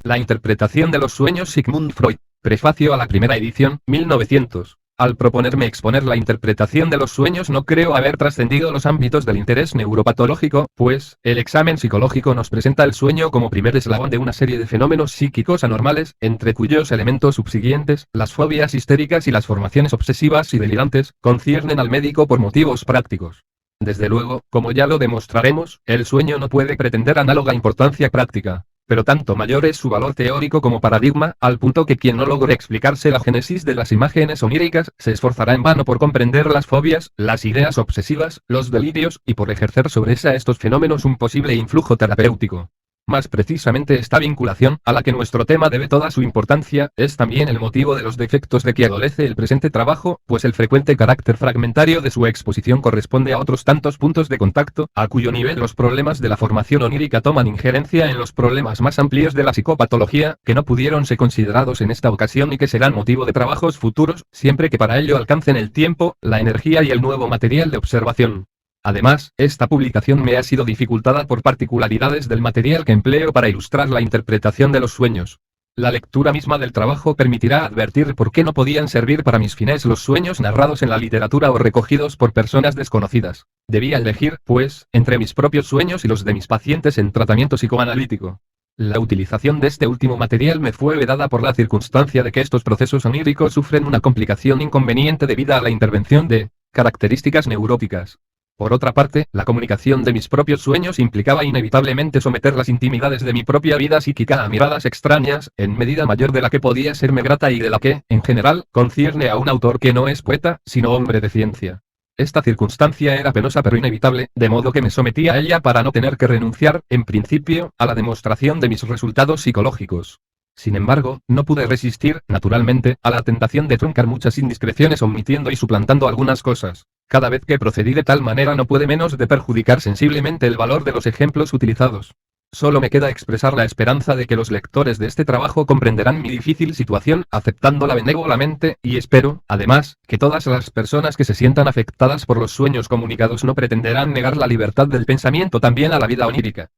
La interpretación de los sueños Sigmund Freud. Prefacio a la primera edición, 1900. Al proponerme exponer la interpretación de los sueños no creo haber trascendido los ámbitos del interés neuropatológico, pues, el examen psicológico nos presenta el sueño como primer eslabón de una serie de fenómenos psíquicos anormales, entre cuyos elementos subsiguientes, las fobias histéricas y las formaciones obsesivas y delirantes, conciernen al médico por motivos prácticos. Desde luego, como ya lo demostraremos, el sueño no puede pretender análoga importancia práctica. Pero tanto mayor es su valor teórico como paradigma, al punto que quien no logre explicarse la génesis de las imágenes oníricas, se esforzará en vano por comprender las fobias, las ideas obsesivas, los delirios, y por ejercer sobre estos fenómenos un posible influjo terapéutico. Más precisamente esta vinculación, a la que nuestro tema debe toda su importancia, es también el motivo de los defectos de que adolece el presente trabajo, pues el frecuente carácter fragmentario de su exposición corresponde a otros tantos puntos de contacto, a cuyo nivel los problemas de la formación onírica toman injerencia en los problemas más amplios de la psicopatología, que no pudieron ser considerados en esta ocasión y que serán motivo de trabajos futuros, siempre que para ello alcancen el tiempo, la energía y el nuevo material de observación. Además, esta publicación me ha sido dificultada por particularidades del material que empleo para ilustrar la interpretación de los sueños. La lectura misma del trabajo permitirá advertir por qué no podían servir para mis fines los sueños narrados en la literatura o recogidos por personas desconocidas. Debía elegir, pues, entre mis propios sueños y los de mis pacientes en tratamiento psicoanalítico. La utilización de este último material me fue vedada por la circunstancia de que estos procesos oníricos sufren una complicación inconveniente debida a la intervención de características neuróticas. Por otra parte, la comunicación de mis propios sueños implicaba inevitablemente someter las intimidades de mi propia vida psíquica a miradas extrañas, en medida mayor de la que podía serme grata y de la que, en general, concierne a un autor que no es poeta, sino hombre de ciencia. Esta circunstancia era penosa pero inevitable, de modo que me sometí a ella para no tener que renunciar, en principio, a la demostración de mis resultados psicológicos. Sin embargo, no pude resistir, naturalmente, a la tentación de truncar muchas indiscreciones omitiendo y suplantando algunas cosas. Cada vez que procedí de tal manera no puede menos de perjudicar sensiblemente el valor de los ejemplos utilizados. Solo me queda expresar la esperanza de que los lectores de este trabajo comprenderán mi difícil situación, aceptándola benévolamente, y espero, además, que todas las personas que se sientan afectadas por los sueños comunicados no pretenderán negar la libertad del pensamiento también a la vida onírica.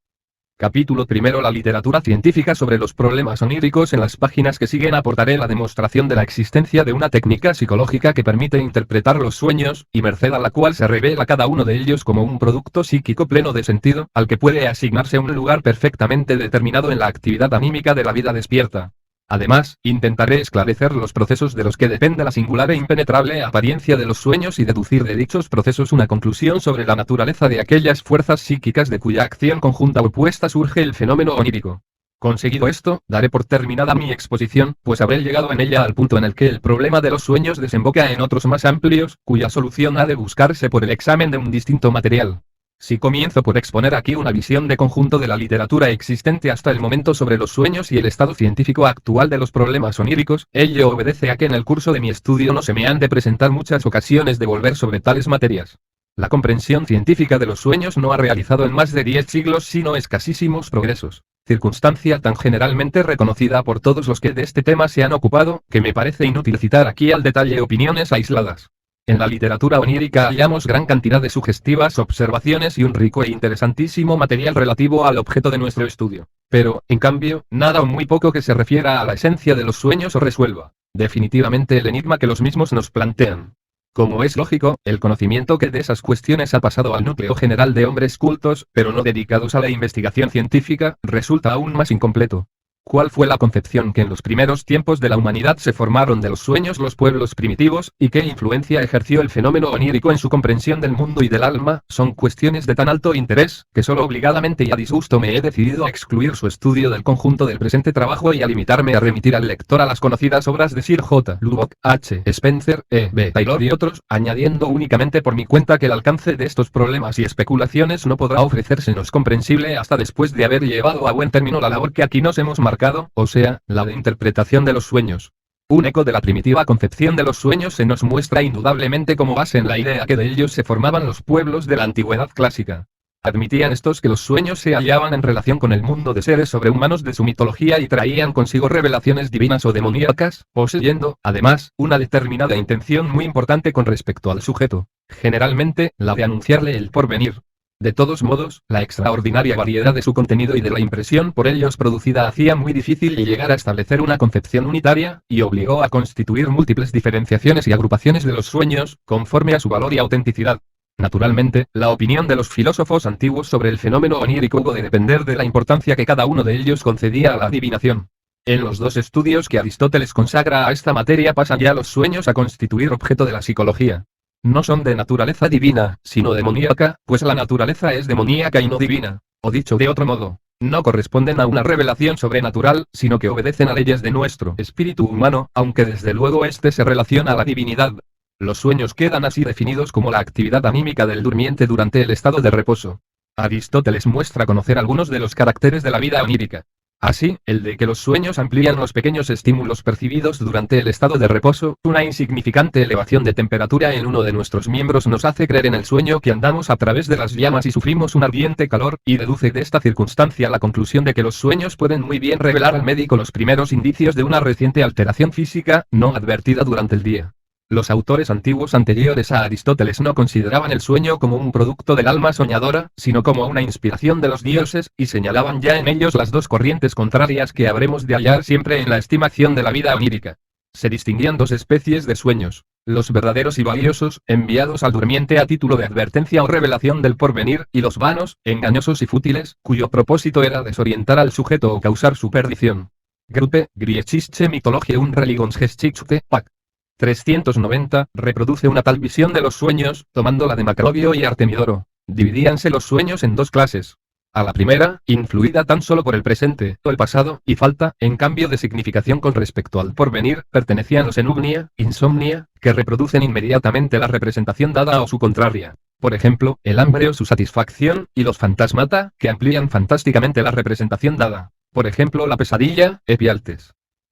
Capítulo primero. La literatura científica sobre los problemas oníricos. En las páginas que siguen aportaré la demostración de la existencia de una técnica psicológica que permite interpretar los sueños, y merced a la cual se revela cada uno de ellos como un producto psíquico pleno de sentido, al que puede asignarse un lugar perfectamente determinado en la actividad anímica de la vida despierta. Además, intentaré esclarecer los procesos de los que depende la singular e impenetrable apariencia de los sueños y deducir de dichos procesos una conclusión sobre la naturaleza de aquellas fuerzas psíquicas de cuya acción conjunta opuesta surge el fenómeno onírico. Conseguido esto, daré por terminada mi exposición, pues habré llegado en ella al punto en el que el problema de los sueños desemboca en otros más amplios, cuya solución ha de buscarse por el examen de un distinto material. Si comienzo por exponer aquí una visión de conjunto de la literatura existente hasta el momento sobre los sueños y el estado científico actual de los problemas oníricos, ello obedece a que en el curso de mi estudio no se me han de presentar muchas ocasiones de volver sobre tales materias. La comprensión científica de los sueños no ha realizado en más de 10 siglos sino escasísimos progresos, circunstancia tan generalmente reconocida por todos los que de este tema se han ocupado, que me parece inútil citar aquí al detalle opiniones aisladas. En la literatura onírica hallamos gran cantidad de sugestivas observaciones y un rico e interesantísimo material relativo al objeto de nuestro estudio. Pero, en cambio, nada o muy poco que se refiera a la esencia de los sueños o resuelva definitivamente el enigma que los mismos nos plantean. Como es lógico, el conocimiento que de esas cuestiones ha pasado al núcleo general de hombres cultos, pero no dedicados a la investigación científica, resulta aún más incompleto. ¿Cuál fue la concepción que en los primeros tiempos de la humanidad se formaron de los sueños los pueblos primitivos, y qué influencia ejerció el fenómeno onírico en su comprensión del mundo y del alma? Son cuestiones de tan alto interés, que solo obligadamente y a disgusto me he decidido a excluir su estudio del conjunto del presente trabajo y a limitarme a remitir al lector a las conocidas obras de Sir J. Lubbock, H. Spencer, E. B. Taylor y otros, añadiendo únicamente por mi cuenta que el alcance de estos problemas y especulaciones no podrá ofrecérsenos comprensible hasta después de haber llevado a buen término la labor que aquí nos hemos marcado, o sea, la de interpretación de los sueños. Un eco de la primitiva concepción de los sueños se nos muestra indudablemente como base en la idea que de ellos se formaban los pueblos de la antigüedad clásica. Admitían estos que los sueños se hallaban en relación con el mundo de seres sobrehumanos de su mitología y traían consigo revelaciones divinas o demoníacas, poseyendo, además, una determinada intención muy importante con respecto al sujeto, generalmente, la de anunciarle el porvenir. De todos modos, la extraordinaria variedad de su contenido y de la impresión por ellos producida hacía muy difícil llegar a establecer una concepción unitaria, y obligó a constituir múltiples diferenciaciones y agrupaciones de los sueños, conforme a su valor y autenticidad. Naturalmente, la opinión de los filósofos antiguos sobre el fenómeno onírico hubo de depender de la importancia que cada uno de ellos concedía a la adivinación. En los dos estudios que Aristóteles consagra a esta materia pasan ya los sueños a constituir objeto de la psicología. No son de naturaleza divina, sino demoníaca, pues la naturaleza es demoníaca y no divina. O dicho de otro modo, no corresponden a una revelación sobrenatural, sino que obedecen a leyes de nuestro espíritu humano, aunque desde luego éste se relaciona a la divinidad. Los sueños quedan así definidos como la actividad anímica del durmiente durante el estado de reposo. Aristóteles muestra conocer algunos de los caracteres de la vida onírica. Así, el de que los sueños amplían los pequeños estímulos percibidos durante el estado de reposo, una insignificante elevación de temperatura en uno de nuestros miembros nos hace creer en el sueño que andamos a través de las llamas y sufrimos un ardiente calor, y deduce de esta circunstancia la conclusión de que los sueños pueden muy bien revelar al médico los primeros indicios de una reciente alteración física, no advertida durante el día. Los autores antiguos anteriores a Aristóteles no consideraban el sueño como un producto del alma soñadora, sino como una inspiración de los dioses, y señalaban ya en ellos las dos corrientes contrarias que habremos de hallar siempre en la estimación de la vida onírica. Se distinguían dos especies de sueños: los verdaderos y valiosos, enviados al durmiente a título de advertencia o revelación del porvenir, y los vanos, engañosos y fútiles, cuyo propósito era desorientar al sujeto o causar su perdición. Gruppe, Griechische Mythologie und Religionsgeschichte, Pac. 390, reproduce una tal visión de los sueños, tomando la de Macrobio y Artemidoro. Dividíanse los sueños en dos clases. A la primera, influida tan solo por el presente o el pasado, y falta, en cambio de significación con respecto al porvenir, pertenecían los enumnia, insomnia, que reproducen inmediatamente la representación dada o su contraria. Por ejemplo, el hambre o su satisfacción, y los fantasmata, que amplían fantásticamente la representación dada. Por ejemplo, la pesadilla, epialtes.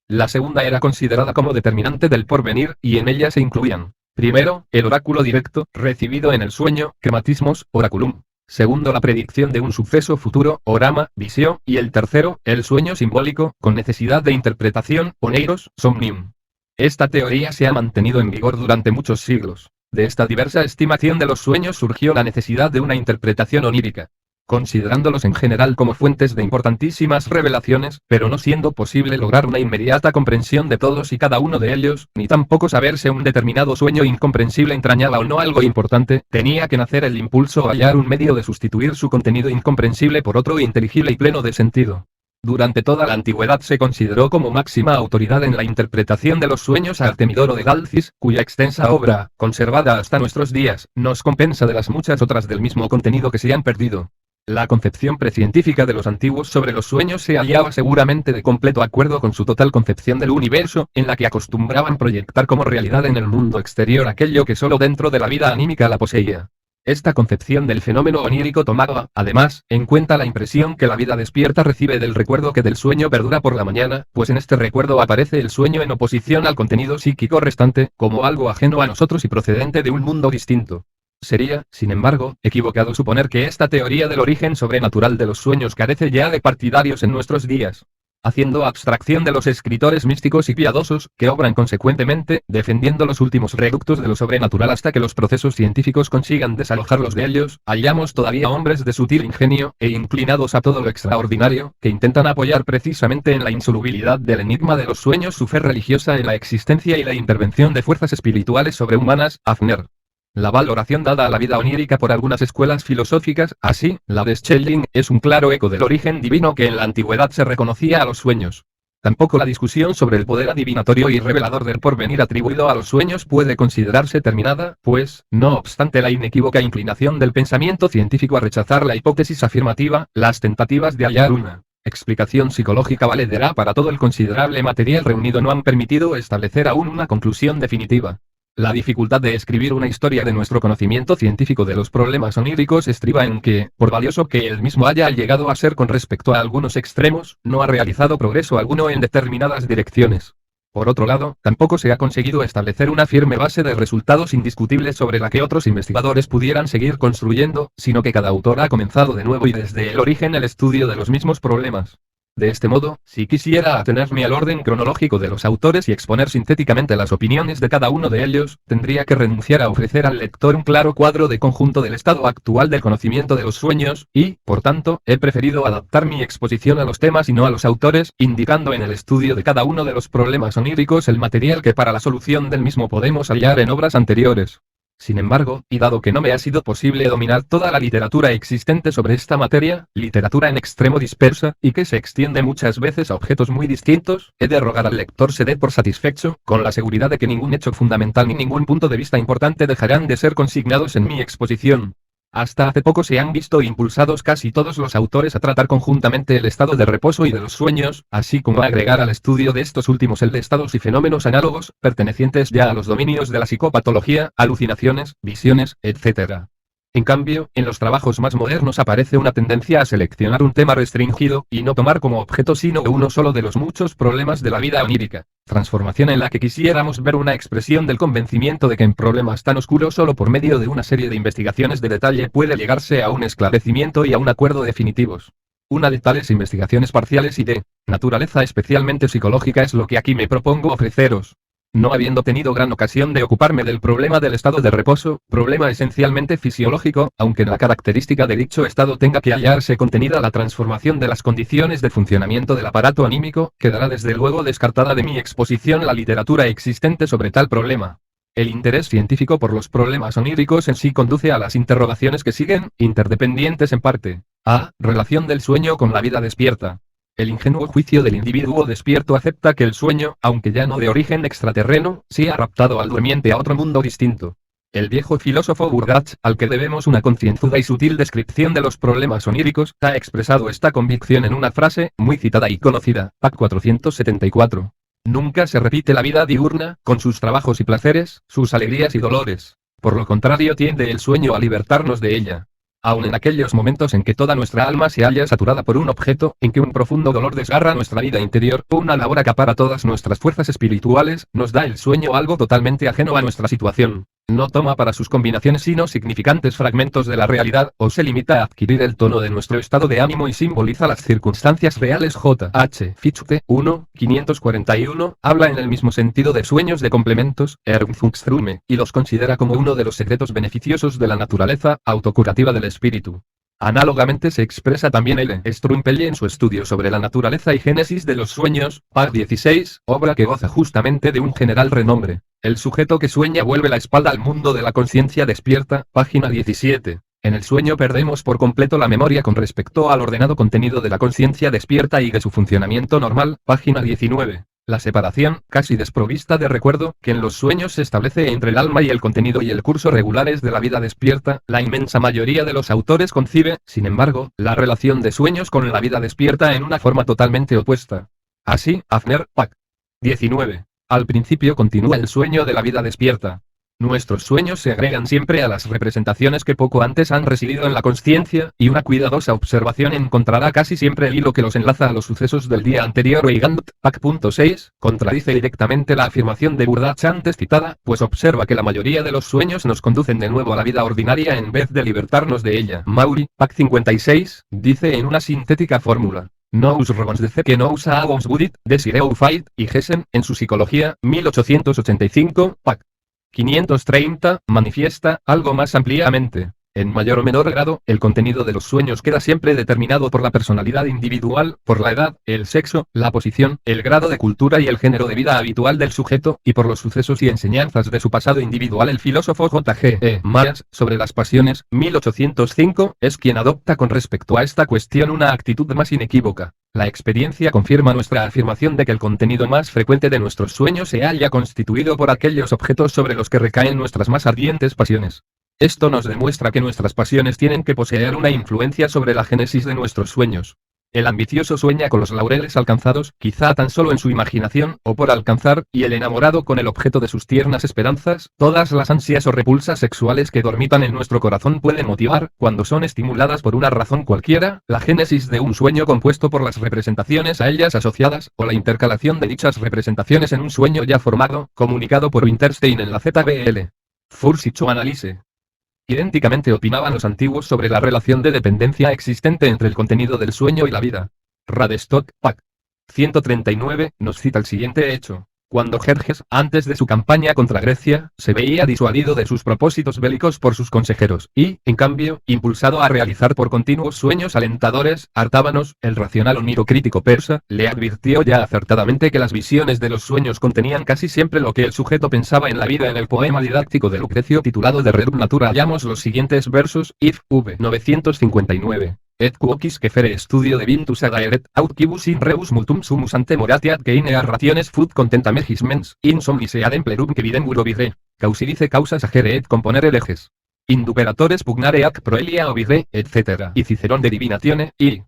La segunda era considerada como determinante del porvenir, y en ella se incluían: primero, el oráculo directo, recibido en el sueño, crematismos, oraculum. Segundo, la predicción de un suceso futuro, orama, visión, y el tercero, el sueño simbólico, con necesidad de interpretación, oneiros, somnium. Esta teoría se ha mantenido en vigor durante muchos siglos. De esta diversa estimación de los sueños surgió la necesidad de una interpretación onírica. Considerándolos en general como fuentes de importantísimas revelaciones, pero no siendo posible lograr una inmediata comprensión de todos y cada uno de ellos, ni tampoco saber si un determinado sueño incomprensible entrañaba o no algo importante, tenía que nacer el impulso o hallar un medio de sustituir su contenido incomprensible por otro inteligible y pleno de sentido. Durante toda la antigüedad se consideró como máxima autoridad en la interpretación de los sueños a Artemidoro de Galcis, cuya extensa obra, conservada hasta nuestros días, nos compensa de las muchas otras del mismo contenido que se han perdido. La concepción precientífica de los antiguos sobre los sueños se hallaba seguramente de completo acuerdo con su total concepción del universo, en la que acostumbraban proyectar como realidad en el mundo exterior aquello que solo dentro de la vida anímica la poseía. Esta concepción del fenómeno onírico tomaba, además, en cuenta la impresión que la vida despierta recibe del recuerdo que del sueño perdura por la mañana, pues en este recuerdo aparece el sueño en oposición al contenido psíquico restante, como algo ajeno a nosotros y procedente de un mundo distinto. Sería, sin embargo, equivocado suponer que esta teoría del origen sobrenatural de los sueños carece ya de partidarios en nuestros días. Haciendo abstracción de los escritores místicos y piadosos, que obran consecuentemente, defendiendo los últimos reductos de lo sobrenatural hasta que los procesos científicos consigan desalojarlos de ellos, hallamos todavía hombres de sutil ingenio, e inclinados a todo lo extraordinario, que intentan apoyar precisamente en la insolubilidad del enigma de los sueños su fe religiosa en la existencia y la intervención de fuerzas espirituales sobrehumanas, Hafner. La valoración dada a la vida onírica por algunas escuelas filosóficas, así, la de Schelling, es un claro eco del origen divino que en la antigüedad se reconocía a los sueños. Tampoco la discusión sobre el poder adivinatorio y revelador del porvenir atribuido a los sueños puede considerarse terminada, pues, no obstante la inequívoca inclinación del pensamiento científico a rechazar la hipótesis afirmativa, las tentativas de hallar una explicación psicológica valedera para todo el considerable material reunido no han permitido establecer aún una conclusión definitiva. La dificultad de escribir una historia de nuestro conocimiento científico de los problemas oníricos estriba en que, por valioso que él mismo haya llegado a ser con respecto a algunos extremos, no ha realizado progreso alguno en determinadas direcciones. Por otro lado, tampoco se ha conseguido establecer una firme base de resultados indiscutibles sobre la que otros investigadores pudieran seguir construyendo, sino que cada autor ha comenzado de nuevo y desde el origen el estudio de los mismos problemas. De este modo, si quisiera atenerme al orden cronológico de los autores y exponer sintéticamente las opiniones de cada uno de ellos, tendría que renunciar a ofrecer al lector un claro cuadro de conjunto del estado actual del conocimiento de los sueños, y, por tanto, he preferido adaptar mi exposición a los temas y no a los autores, indicando en el estudio de cada uno de los problemas oníricos el material que para la solución del mismo podemos hallar en obras anteriores. Sin embargo, y dado que no me ha sido posible dominar toda la literatura existente sobre esta materia, literatura en extremo dispersa, y que se extiende muchas veces a objetos muy distintos, he de rogar al lector se dé por satisfecho, con la seguridad de que ningún hecho fundamental ni ningún punto de vista importante dejarán de ser consignados en mi exposición. Hasta hace poco se han visto impulsados casi todos los autores a tratar conjuntamente el estado de reposo y de los sueños, así como a agregar al estudio de estos últimos el de estados y fenómenos análogos, pertenecientes ya a los dominios de la psicopatología, alucinaciones, visiones, etc. En cambio, en los trabajos más modernos aparece una tendencia a seleccionar un tema restringido, y no tomar como objeto sino uno solo de los muchos problemas de la vida onírica, transformación en la que quisiéramos ver una expresión del convencimiento de que en problemas tan oscuros solo por medio de una serie de investigaciones de detalle puede llegarse a un esclarecimiento y a un acuerdo definitivos. Una de tales investigaciones parciales y de naturaleza especialmente psicológica es lo que aquí me propongo ofreceros. No habiendo tenido gran ocasión de ocuparme del problema del estado de reposo, problema esencialmente fisiológico, aunque en la característica de dicho estado tenga que hallarse contenida la transformación de las condiciones de funcionamiento del aparato anímico, quedará desde luego descartada de mi exposición la literatura existente sobre tal problema. El interés científico por los problemas oníricos en sí conduce a las interrogaciones que siguen, interdependientes en parte. A. Relación del sueño con la vida despierta. El ingenuo juicio del individuo despierto acepta que el sueño, aunque ya no de origen extraterreno, sí ha raptado al durmiente a otro mundo distinto. El viejo filósofo Burdach, al que debemos una concienzuda y sutil descripción de los problemas oníricos, ha expresado esta convicción en una frase, muy citada y conocida, p. 474. Nunca se repite la vida diurna, con sus trabajos y placeres, sus alegrías y dolores. Por lo contrario tiende el sueño a libertarnos de ella. Aun en aquellos momentos en que toda nuestra alma se halla saturada por un objeto, en que un profundo dolor desgarra nuestra vida interior, o una labor acapara todas nuestras fuerzas espirituales, nos da el sueño algo totalmente ajeno a nuestra situación. No toma para sus combinaciones sino significantes fragmentos de la realidad, o se limita a adquirir el tono de nuestro estado de ánimo y simboliza las circunstancias reales. J. H. Fichte, 1, 541, habla en el mismo sentido de sueños de complementos, Ergungsrume, y los considera como uno de los secretos beneficiosos de la naturaleza autocurativa del espíritu. Análogamente se expresa también L. Strumpelle en su estudio sobre la naturaleza y génesis de los sueños, p. 16, obra que goza justamente de un general renombre. El sujeto que sueña vuelve la espalda al mundo de la conciencia despierta, página 17. En el sueño perdemos por completo la memoria con respecto al ordenado contenido de la conciencia despierta y de su funcionamiento normal, página 19. La separación, casi desprovista de recuerdo, que en los sueños se establece entre el alma y el contenido y el curso regulares de la vida despierta, la inmensa mayoría de los autores concibe, sin embargo, la relación de sueños con la vida despierta en una forma totalmente opuesta. Así, Hafner, p. 19. Al principio continúa el sueño de la vida despierta. Nuestros sueños se agregan siempre a las representaciones que poco antes han residido en la consciencia, y una cuidadosa observación encontrará casi siempre el hilo que los enlaza a los sucesos del día anterior. Weigand, p. contradice directamente la afirmación de Burdach antes citada, pues observa que la mayoría de los sueños nos conducen de nuevo a la vida ordinaria en vez de libertarnos de ella. Maury, p. 56, dice en una sintética fórmula. Nous reconnaissons que nous avons budit, desireu fight, y Gessen, en su Psicología, 1885, p. 530, manifiesta, algo más ampliamente. En mayor o menor grado, el contenido de los sueños queda siempre determinado por la personalidad individual, por la edad, el sexo, la posición, el grado de cultura y el género de vida habitual del sujeto, y por los sucesos y enseñanzas de su pasado individual. El filósofo J. G. E. Myers, sobre las pasiones, 1805, es quien adopta con respecto a esta cuestión una actitud más inequívoca. La experiencia confirma nuestra afirmación de que el contenido más frecuente de nuestros sueños se halla constituido por aquellos objetos sobre los que recaen nuestras más ardientes pasiones. Esto nos demuestra que nuestras pasiones tienen que poseer una influencia sobre la génesis de nuestros sueños. El ambicioso sueña con los laureles alcanzados, quizá tan solo en su imaginación, o por alcanzar, y el enamorado con el objeto de sus tiernas esperanzas. Todas las ansias o repulsas sexuales que dormitan en nuestro corazón pueden motivar, cuando son estimuladas por una razón cualquiera, la génesis de un sueño compuesto por las representaciones a ellas asociadas, o la intercalación de dichas representaciones en un sueño ya formado, comunicado por Winterstein en la ZBL. For Psychoanalyse. Idénticamente opinaban los antiguos sobre la relación de dependencia existente entre el contenido del sueño y la vida. Radstock, Pac. 139, nos cita el siguiente hecho. Cuando Jerjes, antes de su campaña contra Grecia, se veía disuadido de sus propósitos bélicos por sus consejeros, y, en cambio, impulsado a realizar por continuos sueños alentadores, Artábanos, el racional oniro crítico persa, le advirtió ya acertadamente que las visiones de los sueños contenían casi siempre lo que el sujeto pensaba en la vida. En el poema didáctico de Lucrecio titulado De Rerum Natura hallamos los siguientes versos, if, v. 959. Et quoquis que fere studio de vintus adaeret, aut quibus in rebus multum sumus ante moratiat que inea rationes fut contentamegis mens, in somnis eadem plerum que videm vire, causidice causas agere et componere leges. Induperatores pugnare ac proelia obire, etc. Y Cicerón de Divinatione, y,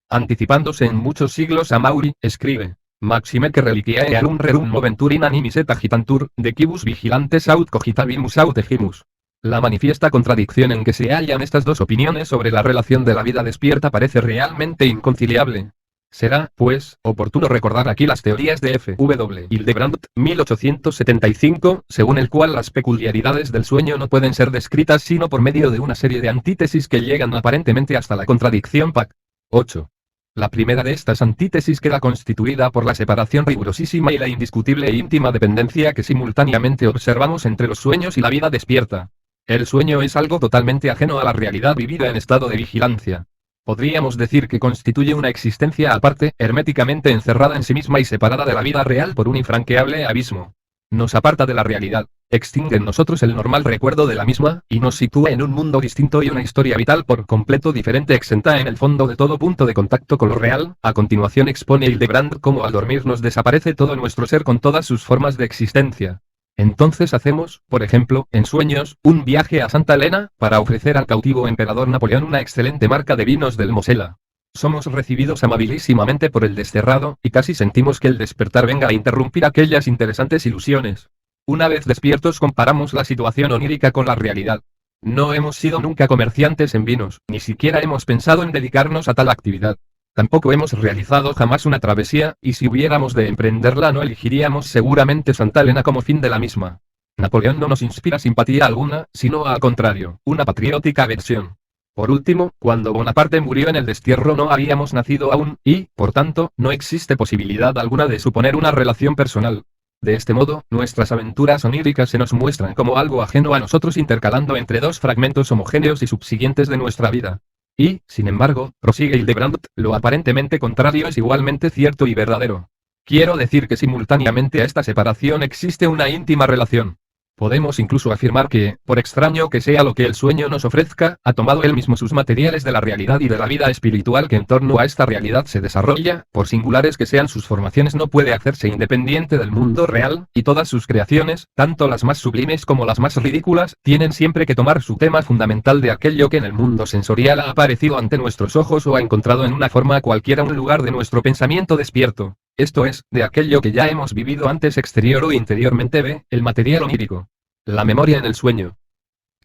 anticipándose en muchos siglos a Mauri, escribe. Maxime que reliquiae arum rerum moventurin animis et agitantur, de quibus vigilantes aut cogitabimus aut egimus. La manifiesta contradicción en que se hallan estas dos opiniones sobre la relación de la vida despierta parece realmente inconciliable. Será, pues, oportuno recordar aquí las teorías de F. W. Hildebrandt, 1875, según el cual las peculiaridades del sueño no pueden ser descritas sino por medio de una serie de antítesis que llegan aparentemente hasta la contradicción. Pac. 8. La primera de estas antítesis queda constituida por la separación rigurosísima y la indiscutible e íntima dependencia que simultáneamente observamos entre los sueños y la vida despierta. El sueño es algo totalmente ajeno a la realidad vivida en estado de vigilancia. Podríamos decir que constituye una existencia aparte, herméticamente encerrada en sí misma y separada de la vida real por un infranqueable abismo. Nos aparta de la realidad, extingue en nosotros el normal recuerdo de la misma, y nos sitúa en un mundo distinto y una historia vital por completo diferente exenta en el fondo de todo punto de contacto con lo real. A continuación expone Hildebrandt cómo al dormir nos desaparece todo nuestro ser con todas sus formas de existencia. Entonces hacemos, por ejemplo, en sueños, un viaje a Santa Elena, para ofrecer al cautivo emperador Napoleón una excelente marca de vinos del Mosela. Somos recibidos amabilísimamente por el desterrado, y casi sentimos que el despertar venga a interrumpir aquellas interesantes ilusiones. Una vez despiertos comparamos la situación onírica con la realidad. No hemos sido nunca comerciantes en vinos, ni siquiera hemos pensado en dedicarnos a tal actividad. Tampoco hemos realizado jamás una travesía, y si hubiéramos de emprenderla no elegiríamos seguramente Santa Elena como fin de la misma. Napoleón no nos inspira simpatía alguna, sino al contrario, una patriótica aversión. Por último, cuando Bonaparte murió en el destierro no habíamos nacido aún, y, por tanto, no existe posibilidad alguna de suponer una relación personal. De este modo, nuestras aventuras oníricas se nos muestran como algo ajeno a nosotros intercalando entre dos fragmentos homogéneos y subsiguientes de nuestra vida. Y, sin embargo, prosigue Hildebrandt, lo aparentemente contrario es igualmente cierto y verdadero. Quiero decir que simultáneamente a esta separación existe una íntima relación. Podemos incluso afirmar que, por extraño que sea lo que el sueño nos ofrezca, ha tomado él mismo sus materiales de la realidad y de la vida espiritual que en torno a esta realidad se desarrolla, por singulares que sean sus formaciones no puede hacerse independiente del mundo real, y todas sus creaciones, tanto las más sublimes como las más ridículas, tienen siempre que tomar su tema fundamental de aquello que en el mundo sensorial ha aparecido ante nuestros ojos o ha encontrado en una forma cualquiera un lugar de nuestro pensamiento despierto. Esto es, de aquello que ya hemos vivido antes exterior o interiormente ve, el material onírico. La memoria en el sueño.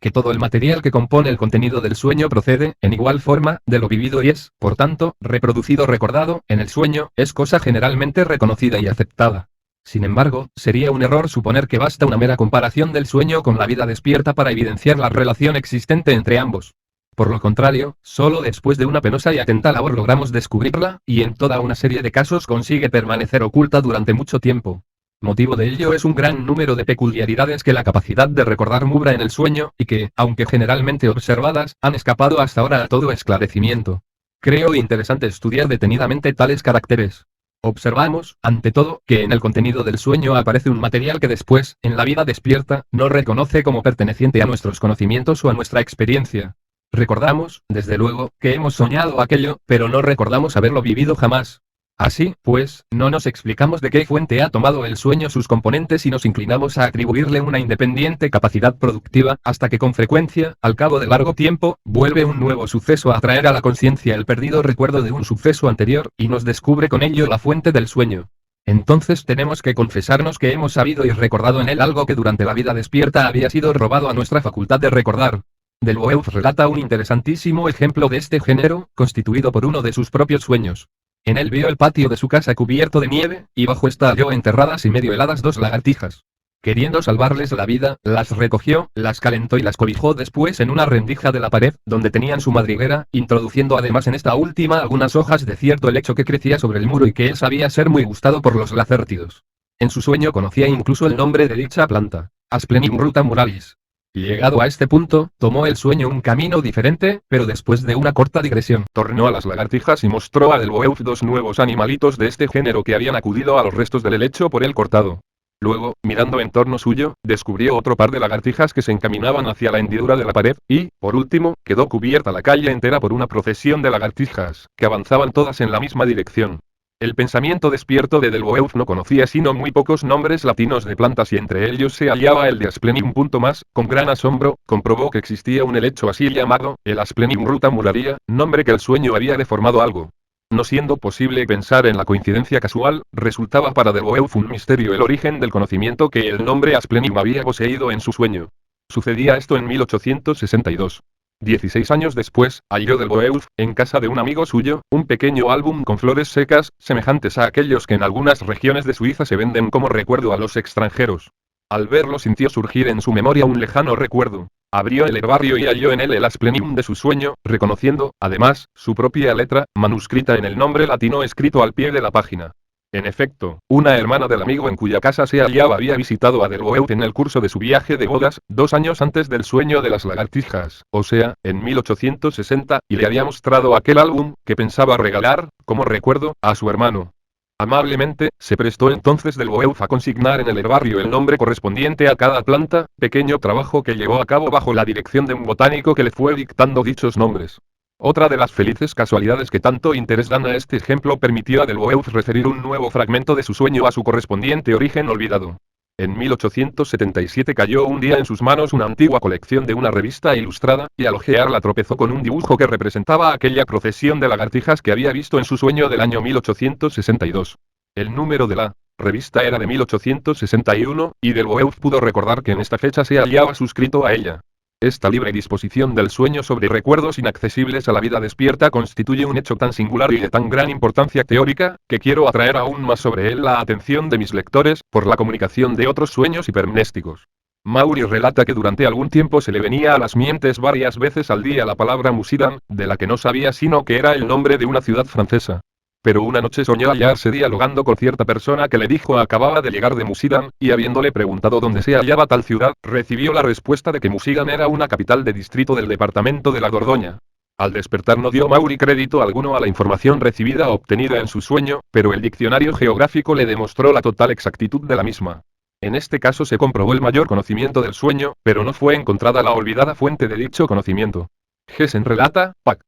Que todo el material que compone el contenido del sueño procede, en igual forma, de lo vivido y es, por tanto, reproducido o recordado, en el sueño, es cosa generalmente reconocida y aceptada. Sin embargo, sería un error suponer que basta una mera comparación del sueño con la vida despierta para evidenciar la relación existente entre ambos. Por lo contrario, solo después de una penosa y atenta labor logramos descubrirla, y en toda una serie de casos consigue permanecer oculta durante mucho tiempo. Motivo de ello es un gran número de peculiaridades que la capacidad de recordar mubra en el sueño, y que, aunque generalmente observadas, han escapado hasta ahora a todo esclarecimiento. Creo interesante estudiar detenidamente tales caracteres. Observamos, ante todo, que en el contenido del sueño aparece un material que después, en la vida despierta, no reconoce como perteneciente a nuestros conocimientos o a nuestra experiencia. Recordamos, desde luego, que hemos soñado aquello, pero no recordamos haberlo vivido jamás. Así, pues, no nos explicamos de qué fuente ha tomado el sueño sus componentes y nos inclinamos a atribuirle una independiente capacidad productiva, hasta que con frecuencia, al cabo de largo tiempo, vuelve un nuevo suceso a traer a la conciencia el perdido recuerdo de un suceso anterior, y nos descubre con ello la fuente del sueño. Entonces tenemos que confesarnos que hemos sabido y recordado en él algo que durante la vida despierta había sido robado a nuestra facultad de recordar. Delboeuf relata un interesantísimo ejemplo de este género, constituido por uno de sus propios sueños. En él vio el patio de su casa cubierto de nieve, y bajo esta halló enterradas y medio heladas dos lagartijas. Queriendo salvarles la vida, las recogió, las calentó y las cobijó después en una rendija de la pared, donde tenían su madriguera, introduciendo además en esta última algunas hojas de cierto helecho que crecía sobre el muro y que él sabía ser muy gustado por los lacértidos. En su sueño conocía incluso el nombre de dicha planta, Asplenium ruta muralis. Llegado a este punto, tomó el sueño un camino diferente, pero después de una corta digresión, tornó a las lagartijas y mostró a Delboeuf dos nuevos animalitos de este género que habían acudido a los restos del helecho por él cortado. Luego, mirando en torno suyo, descubrió otro par de lagartijas que se encaminaban hacia la hendidura de la pared, y, por último, quedó cubierta la calle entera por una procesión de lagartijas, que avanzaban todas en la misma dirección. El pensamiento despierto de Delboeuf no conocía sino muy pocos nombres latinos de plantas y entre ellos se hallaba el de Asplenium. Más, con gran asombro, comprobó que existía un helecho así llamado, el Asplenium ruta muraria, nombre que el sueño había deformado algo. No siendo posible pensar en la coincidencia casual, resultaba para Delboeuf un misterio el origen del conocimiento que el nombre Asplenium había poseído en su sueño. Sucedía esto en 1862. 16 años después, halló Delboeuf, en casa de un amigo suyo, un pequeño álbum con flores secas, semejantes a aquellos que en algunas regiones de Suiza se venden como recuerdo a los extranjeros. Al verlo sintió surgir en su memoria un lejano recuerdo. Abrió el herbario y halló en él el Asplenium de su sueño, reconociendo, además, su propia letra, manuscrita en el nombre latino escrito al pie de la página. En efecto, una hermana del amigo en cuya casa se hallaba había visitado a Delboeuf en el curso de su viaje de bodas, 2 años antes del sueño de las lagartijas, o sea, en 1860, y le había mostrado aquel álbum, que pensaba regalar, como recuerdo, a su hermano. Amablemente, se prestó entonces Delboeuf a consignar en el herbario el nombre correspondiente a cada planta, pequeño trabajo que llevó a cabo bajo la dirección de un botánico que le fue dictando dichos nombres. Otra de las felices casualidades que tanto interés dan a este ejemplo permitió a Delboeuf referir un nuevo fragmento de su sueño a su correspondiente origen olvidado. En 1877 cayó un día en sus manos una antigua colección de una revista ilustrada, y al hojearla tropezó con un dibujo que representaba aquella procesión de lagartijas que había visto en su sueño del año 1862. El número de la revista era de 1861, y Delboeuf pudo recordar que en esta fecha se hallaba suscrito a ella. Esta libre disposición del sueño sobre recuerdos inaccesibles a la vida despierta constituye un hecho tan singular y de tan gran importancia teórica, que quiero atraer aún más sobre él la atención de mis lectores, por la comunicación de otros sueños hipermnésticos. Maury relata que durante algún tiempo se le venía a las mientes varias veces al día la palabra Musidam, de la que no sabía sino que era el nombre de una ciudad francesa. Pero una noche soñó hallarse dialogando con cierta persona que le dijo acababa de llegar de Musidam, y habiéndole preguntado dónde se hallaba tal ciudad, recibió la respuesta de que Musidam era una capital de distrito del departamento de la Dordoña. Al despertar no dio Maury crédito alguno a la información recibida o obtenida en su sueño, pero el diccionario geográfico le demostró la total exactitud de la misma. En este caso se comprobó el mayor conocimiento del sueño, pero no fue encontrada la olvidada fuente de dicho conocimiento. Gessen relata, Pac.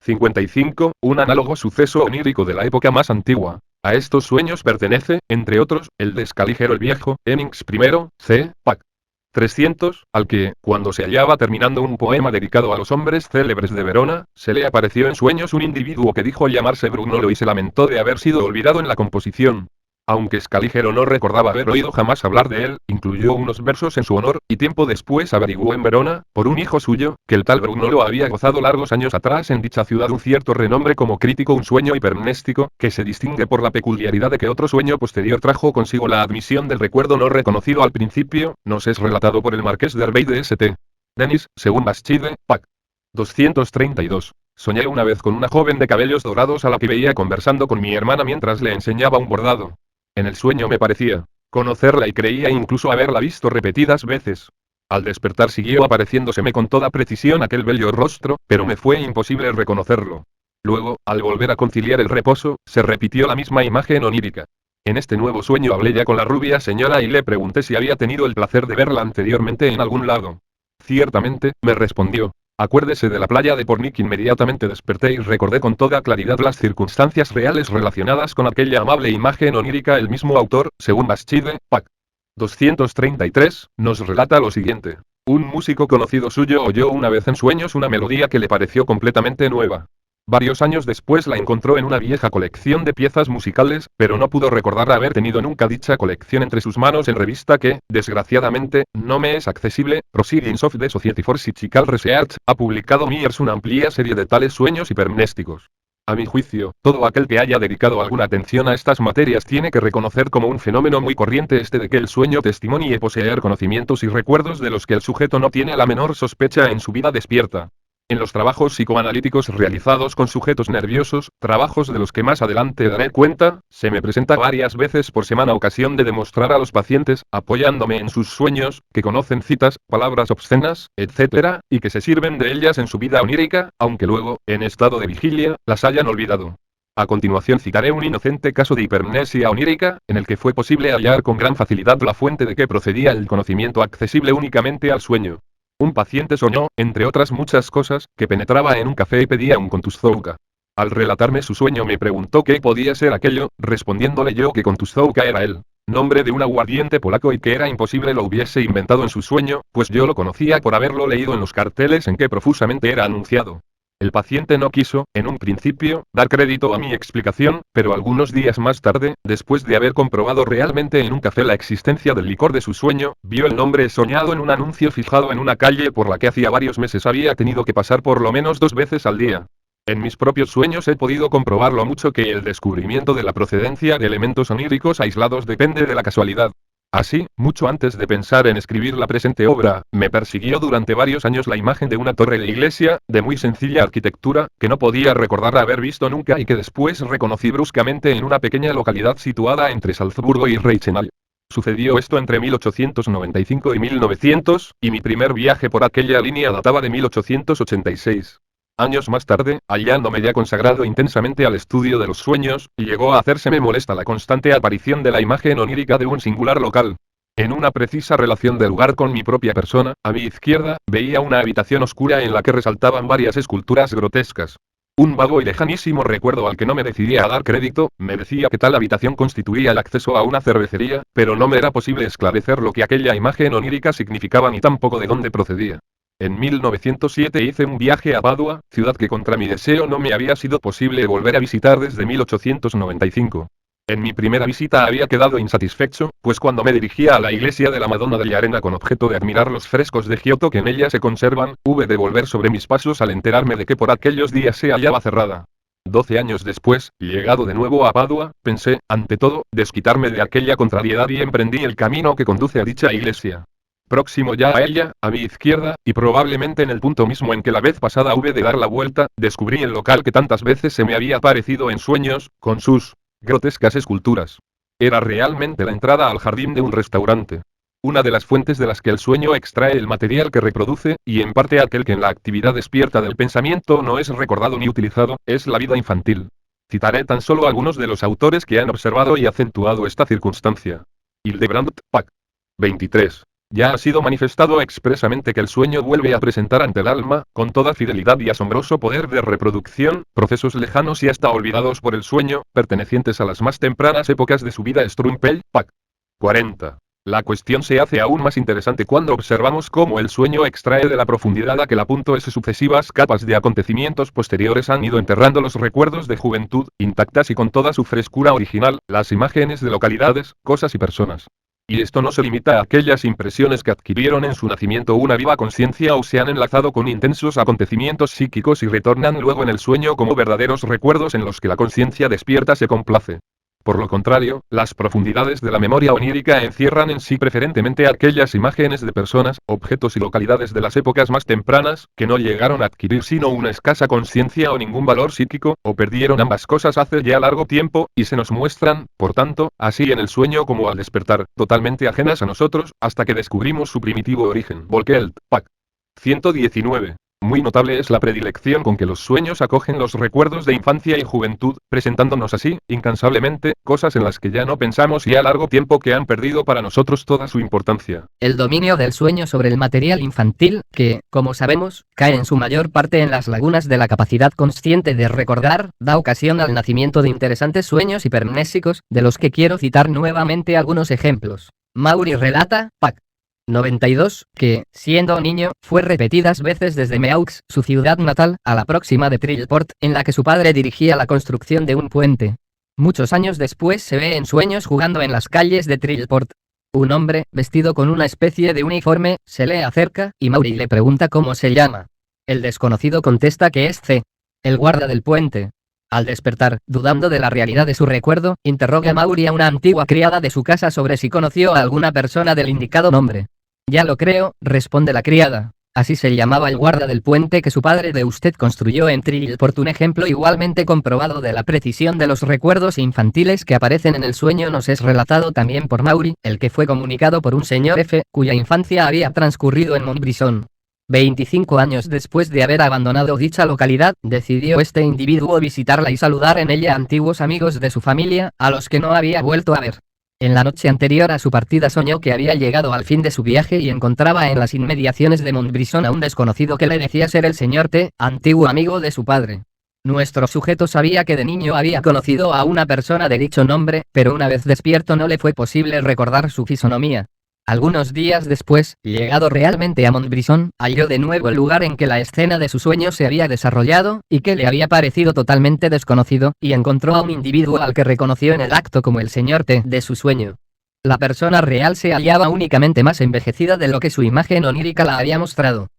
55, un análogo suceso onírico de la época más antigua. A estos sueños pertenece, entre otros, el de Scaliger el Viejo, Hemmings I, c. Pac. 300, al que, cuando se hallaba terminando un poema dedicado a los hombres célebres de Verona, se le apareció en sueños un individuo que dijo llamarse Brugnolo y se lamentó de haber sido olvidado en la composición. Aunque Scaliger no recordaba haber oído jamás hablar de él, incluyó unos versos en su honor, y tiempo después averiguó en Verona, por un hijo suyo, que el tal Brugnolo había gozado largos años atrás en dicha ciudad un cierto renombre como crítico, un sueño hipermnéstico, que se distingue por la peculiaridad de que otro sueño posterior trajo consigo la admisión del recuerdo no reconocido al principio, nos es relatado por el marqués de Hervey de St. Denis, según Bastide, Pac. 232. Soñé una vez con una joven de cabellos dorados a la que veía conversando con mi hermana mientras le enseñaba un bordado. En el sueño me parecía conocerla y creía incluso haberla visto repetidas veces. Al despertar siguió apareciéndoseme con toda precisión aquel bello rostro, pero me fue imposible reconocerlo. Luego, al volver a conciliar el reposo, se repitió la misma imagen onírica. En este nuevo sueño hablé ya con la rubia señora y le pregunté si había tenido el placer de verla anteriormente en algún lado. Ciertamente, me respondió. Acuérdese de la playa de Pornic. Inmediatamente desperté y recordé con toda claridad las circunstancias reales relacionadas con aquella amable imagen onírica. El mismo autor, según Bastide, Pac. 233, nos relata lo siguiente. Un músico conocido suyo oyó una vez en sueños una melodía que le pareció completamente nueva. Varios años después la encontró en una vieja colección de piezas musicales, pero no pudo recordar haber tenido nunca dicha colección entre sus manos en revista que, desgraciadamente, no me es accesible. Proceedings of the Society for Psychical Research ha publicado Myers una amplia serie de tales sueños hipermnésticos. A mi juicio, todo aquel que haya dedicado alguna atención a estas materias tiene que reconocer como un fenómeno muy corriente este de que el sueño testimonie poseer conocimientos y recuerdos de los que el sujeto no tiene la menor sospecha en su vida despierta. En los trabajos psicoanalíticos realizados con sujetos nerviosos, trabajos de los que más adelante daré cuenta, se me presenta varias veces por semana ocasión de demostrar a los pacientes, apoyándome en sus sueños, que conocen citas, palabras obscenas, etc., y que se sirven de ellas en su vida onírica, aunque luego, en estado de vigilia, las hayan olvidado. A continuación citaré un inocente caso de hipermnesia onírica, en el que fue posible hallar con gran facilidad la fuente de que procedía el conocimiento accesible únicamente al sueño. Un paciente soñó, entre otras muchas cosas, que penetraba en un café y pedía un Kontuzouka. Al relatarme su sueño me preguntó qué podía ser aquello, respondiéndole yo que Kontuzouka era el nombre de un aguardiente polaco y que era imposible lo hubiese inventado en su sueño, pues yo lo conocía por haberlo leído en los carteles en que profusamente era anunciado. El paciente no quiso, en un principio, dar crédito a mi explicación, pero algunos días más tarde, después de haber comprobado realmente en un café la existencia del licor de su sueño, vio el nombre soñado en un anuncio fijado en una calle por la que hacía varios meses había tenido que pasar por lo menos 2 veces al día. En mis propios sueños he podido comprobar lo mucho que el descubrimiento de la procedencia de elementos oníricos aislados depende de la casualidad. Así, mucho antes de pensar en escribir la presente obra, me persiguió durante varios años la imagen de una torre de iglesia, de muy sencilla arquitectura, que no podía recordar haber visto nunca y que después reconocí bruscamente en una pequeña localidad situada entre Salzburgo y Reichenau. Sucedió esto entre 1895 y 1900, y mi primer viaje por aquella línea databa de 1886. Años más tarde, hallándome ya consagrado intensamente al estudio de los sueños, llegó a hacérseme molesta la constante aparición de la imagen onírica de un singular local. En una precisa relación del lugar con mi propia persona, a mi izquierda, veía una habitación oscura en la que resaltaban varias esculturas grotescas. Un vago y lejanísimo recuerdo al que no me decidía a dar crédito, me decía que tal habitación constituía el acceso a una cervecería, pero no me era posible esclarecer lo que aquella imagen onírica significaba ni tampoco de dónde procedía. En 1907 hice un viaje a Padua, ciudad que contra mi deseo no me había sido posible volver a visitar desde 1895. En mi primera visita había quedado insatisfecho, pues cuando me dirigía a la iglesia de la Madonna degli Arena con objeto de admirar los frescos de Giotto que en ella se conservan, hube de volver sobre mis pasos al enterarme de que por aquellos días se hallaba cerrada. 12 años después, llegado de nuevo a Padua, pensé, ante todo, desquitarme de aquella contrariedad y emprendí el camino que conduce a dicha iglesia. Próximo ya a ella, a mi izquierda, y probablemente en el punto mismo en que la vez pasada hube de dar la vuelta, descubrí el local que tantas veces se me había aparecido en sueños, con sus grotescas esculturas. Era realmente la entrada al jardín de un restaurante. Una de las fuentes de las que el sueño extrae el material que reproduce, y en parte aquel que en la actividad despierta del pensamiento no es recordado ni utilizado, es la vida infantil. Citaré tan solo algunos de los autores que han observado y acentuado esta circunstancia. Hildebrandt, Pack. 23. Ya ha sido manifestado expresamente que el sueño vuelve a presentar ante el alma, con toda fidelidad y asombroso poder de reproducción, procesos lejanos y hasta olvidados por el sueño, pertenecientes a las más tempranas épocas de su vida. Strumpel, Pack. 40. La cuestión se hace aún más interesante cuando observamos cómo el sueño extrae de la profundidad a que la punto S sucesivas capas de acontecimientos posteriores han ido enterrando los recuerdos de juventud, intactas y con toda su frescura original, las imágenes de localidades, cosas y personas. Y esto no se limita a aquellas impresiones que adquirieron en su nacimiento una viva conciencia o se han enlazado con intensos acontecimientos psíquicos y retornan luego en el sueño como verdaderos recuerdos en los que la conciencia despierta se complace. Por lo contrario, las profundidades de la memoria onírica encierran en sí preferentemente aquellas imágenes de personas, objetos y localidades de las épocas más tempranas, que no llegaron a adquirir sino una escasa conciencia o ningún valor psíquico, o perdieron ambas cosas hace ya largo tiempo, y se nos muestran, por tanto, así en el sueño como al despertar, totalmente ajenas a nosotros, hasta que descubrimos su primitivo origen. Volkelt, Pack. 119. Muy notable es la predilección con que los sueños acogen los recuerdos de infancia y juventud, presentándonos así, incansablemente, cosas en las que ya no pensamos y a largo tiempo que han perdido para nosotros toda su importancia. El dominio del sueño sobre el material infantil, que, como sabemos, cae en su mayor parte en las lagunas de la capacidad consciente de recordar, da ocasión al nacimiento de interesantes sueños hipermnésicos, de los que quiero citar nuevamente algunos ejemplos. Maury relata, Pack. 92, que, siendo niño, fue repetidas veces desde Meaux, su ciudad natal, a la próxima de Trillport, en la que su padre dirigía la construcción de un puente. Muchos años después se ve en sueños jugando en las calles de Trillport. Un hombre, vestido con una especie de uniforme, se le acerca, y Maury le pregunta cómo se llama. El desconocido contesta que es C. El guarda del puente. Al despertar, dudando de la realidad de su recuerdo, interroga Maury a una antigua criada de su casa sobre si conoció a alguna persona del indicado nombre. Ya lo creo, responde la criada. Así se llamaba el guarda del puente que su padre de usted construyó en Trillport, un ejemplo igualmente comprobado de la precisión de los recuerdos infantiles que aparecen en el sueño nos es relatado también por Maury, el que fue comunicado por un señor F, cuya infancia había transcurrido en Montbrison. 25 años después de haber abandonado dicha localidad, decidió este individuo visitarla y saludar en ella antiguos amigos de su familia, a los que no había vuelto a ver. En la noche anterior a su partida soñó que había llegado al fin de su viaje y encontraba en las inmediaciones de Montbrison a un desconocido que le decía ser el señor T, antiguo amigo de su padre. Nuestro sujeto sabía que de niño había conocido a una persona de dicho nombre, pero una vez despierto no le fue posible recordar su fisonomía. Algunos días después, llegado realmente a Montbrison, halló de nuevo el lugar en que la escena de su sueño se había desarrollado, y que le había parecido totalmente desconocido, y encontró a un individuo al que reconoció en el acto como el señor T de su sueño. La persona real se hallaba únicamente más envejecida de lo que su imagen onírica la había mostrado.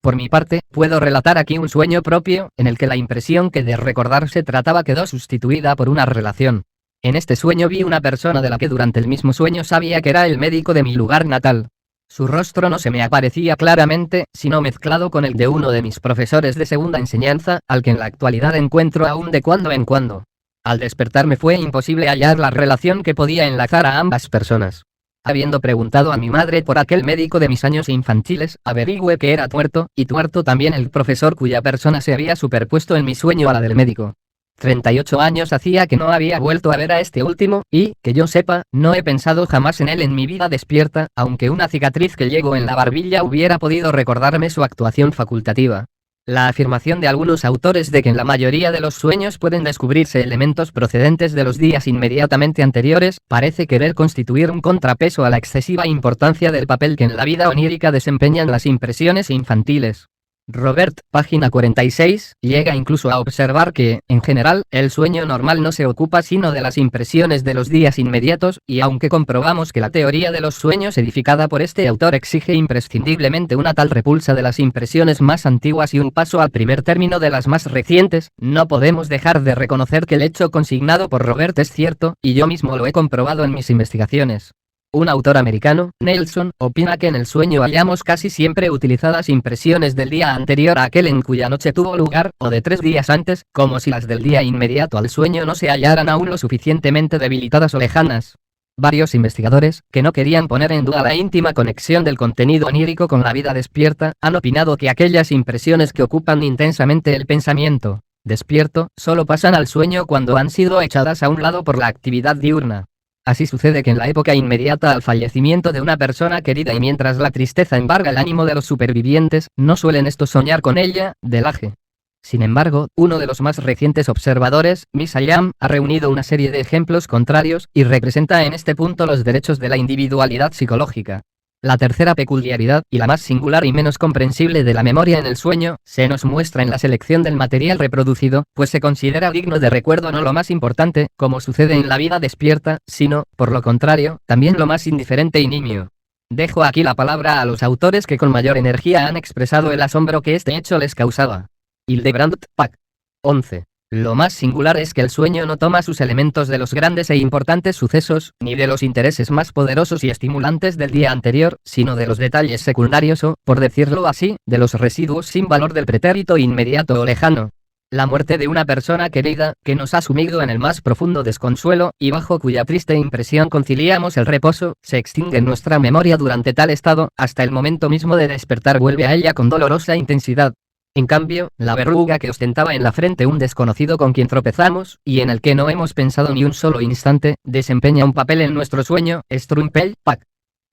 Por mi parte, puedo relatar aquí un sueño propio, en el que la impresión que de recordar se trataba quedó sustituida por una relación. En este sueño vi una persona de la que durante el mismo sueño sabía que era el médico de mi lugar natal. Su rostro no se me aparecía claramente, sino mezclado con el de uno de mis profesores de segunda enseñanza, al que en la actualidad encuentro aún de cuando en cuando. Al despertar me fue imposible hallar la relación que podía enlazar a ambas personas. Habiendo preguntado a mi madre por aquel médico de mis años infantiles, averigüe que era tuerto, y tuerto también el profesor cuya persona se había superpuesto en mi sueño a la del médico. 38 años hacía que no había vuelto a ver a este último, y, que yo sepa, no he pensado jamás en él en mi vida despierta, aunque una cicatriz que llevo en la barbilla hubiera podido recordarme su actuación facultativa. La afirmación de algunos autores de que en la mayoría de los sueños pueden descubrirse elementos procedentes de los días inmediatamente anteriores, parece querer constituir un contrapeso a la excesiva importancia del papel que en la vida onírica desempeñan las impresiones infantiles. Robert, página 46, llega incluso a observar que, en general, el sueño normal no se ocupa sino de las impresiones de los días inmediatos, y aunque comprobamos que la teoría de los sueños edificada por este autor exige imprescindiblemente una tal repulsa de las impresiones más antiguas y un paso al primer término de las más recientes, no podemos dejar de reconocer que el hecho consignado por Robert es cierto, y yo mismo lo he comprobado en mis investigaciones. Un autor americano, Nelson, opina que en el sueño hallamos casi siempre utilizadas impresiones del día anterior a aquel en cuya noche tuvo lugar, o de 3 días antes, como si las del día inmediato al sueño no se hallaran aún lo suficientemente debilitadas o lejanas. Varios investigadores, que no querían poner en duda la íntima conexión del contenido onírico con la vida despierta, han opinado que aquellas impresiones que ocupan intensamente el pensamiento despierto, solo pasan al sueño cuando han sido echadas a un lado por la actividad diurna. Así sucede que en la época inmediata al fallecimiento de una persona querida y mientras la tristeza embarga el ánimo de los supervivientes, no suelen estos soñar con ella, Delage. Sin embargo, uno de los más recientes observadores, Miss Ayam, ha reunido una serie de ejemplos contrarios, y representa en este punto los derechos de la individualidad psicológica. La tercera peculiaridad, y la más singular y menos comprensible de la memoria en el sueño, se nos muestra en la selección del material reproducido, pues se considera digno de recuerdo no lo más importante, como sucede en la vida despierta, sino, por lo contrario, también lo más indiferente y nimio. Dejo aquí la palabra a los autores que con mayor energía han expresado el asombro que este hecho les causaba. Hildebrandt, Pack. 11. Lo más singular es que el sueño no toma sus elementos de los grandes e importantes sucesos, ni de los intereses más poderosos y estimulantes del día anterior, sino de los detalles secundarios o, por decirlo así, de los residuos sin valor del pretérito inmediato o lejano. La muerte de una persona querida, que nos ha sumido en el más profundo desconsuelo, y bajo cuya triste impresión conciliamos el reposo, se extingue en nuestra memoria durante tal estado, hasta el momento mismo de despertar vuelve a ella con dolorosa intensidad. En cambio, la verruga que ostentaba en la frente un desconocido con quien tropezamos, y en el que no hemos pensado ni un solo instante, desempeña un papel en nuestro sueño, Strumpel, Pack.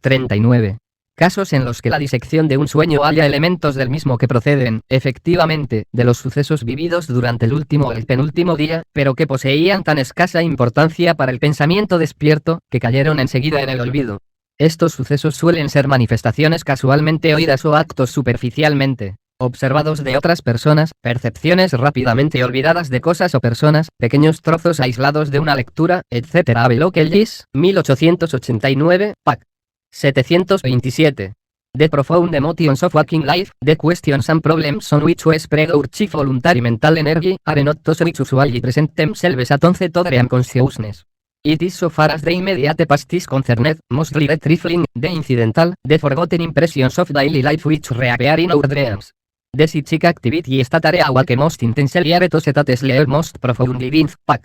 39. Casos en los que la disección de un sueño halla elementos del mismo que proceden, efectivamente, de los sucesos vividos durante el último o el penúltimo día, pero que poseían tan escasa importancia para el pensamiento despierto, que cayeron enseguida en el olvido. Estos sucesos suelen ser manifestaciones casualmente oídas o actos superficialmente observados de otras personas, percepciones rápidamente olvidadas de cosas o personas, pequeños trozos aislados de una lectura, etc. Belloc Ellis, 1889, Pack. 727. The profound emotions of waking life, the questions and problems on which we spread our chief voluntary mental energy, are not those which usually present themselves at onset to dream consciousness. It is so far as the immediate past is concerned, mostly the trifling, the incidental, the forgotten impressions of daily life which reappear in our dreams. The psychic activity is that area awake most intensely are those that sleep most profoundly beneath pack.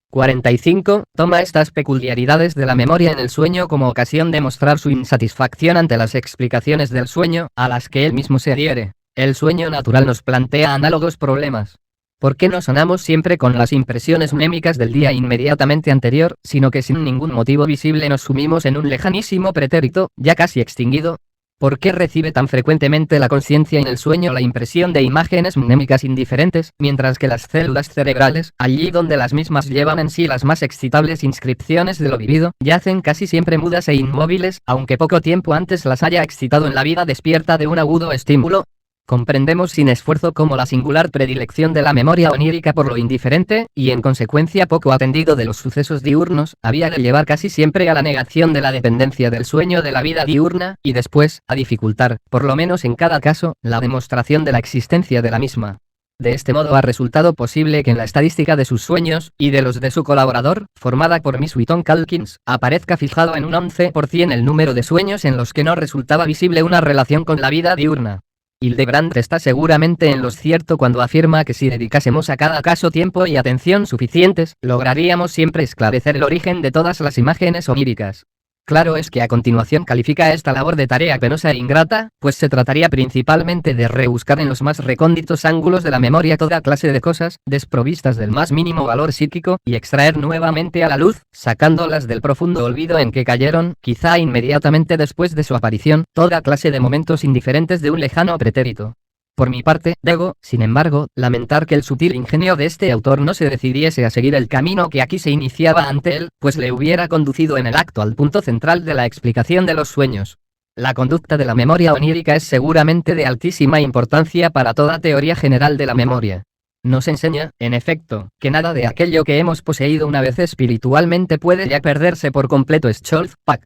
45. Toma estas peculiaridades de la memoria en el sueño como ocasión de mostrar su insatisfacción ante las explicaciones del sueño, a las que él mismo se adhiere. El sueño natural nos plantea análogos problemas. ¿Por qué no sonamos siempre con las impresiones mnémicas del día inmediatamente anterior, sino que sin ningún motivo visible nos sumimos en un lejanísimo pretérito, ya casi extinguido? ¿Por qué recibe tan frecuentemente la conciencia en el sueño la impresión de imágenes mnémicas indiferentes, mientras que las células cerebrales, allí donde las mismas llevan en sí las más excitables inscripciones de lo vivido, yacen casi siempre mudas e inmóviles, aunque poco tiempo antes las haya excitado en la vida despierta de un agudo estímulo? Comprendemos sin esfuerzo cómo la singular predilección de la memoria onírica por lo indiferente, y en consecuencia poco atendido de los sucesos diurnos, había de llevar casi siempre a la negación de la dependencia del sueño de la vida diurna, y después, a dificultar, por lo menos en cada caso, la demostración de la existencia de la misma. De este modo ha resultado posible que en la estadística de sus sueños, y de los de su colaborador, formada por Miss Wheaton Calkins, aparezca fijado en un 11% el número de sueños en los que no resultaba visible una relación con la vida diurna. Hildebrandt está seguramente en lo cierto cuando afirma que si dedicásemos a cada caso tiempo y atención suficientes, lograríamos siempre esclarecer el origen de todas las imágenes oníricas. Claro es que a continuación califica esta labor de tarea penosa e ingrata, pues se trataría principalmente de rebuscar en los más recónditos ángulos de la memoria toda clase de cosas, desprovistas del más mínimo valor psíquico, y extraer nuevamente a la luz, sacándolas del profundo olvido en que cayeron, quizá inmediatamente después de su aparición, toda clase de momentos indiferentes de un lejano pretérito. Por mi parte, debo, sin embargo, lamentar que el sutil ingenio de este autor no se decidiese a seguir el camino que aquí se iniciaba ante él, pues le hubiera conducido en el acto al punto central de la explicación de los sueños. La conducta de la memoria onírica es seguramente de altísima importancia para toda teoría general de la memoria. Nos enseña, en efecto, que nada de aquello que hemos poseído una vez espiritualmente puede ya perderse por completo. Scholz, Pack.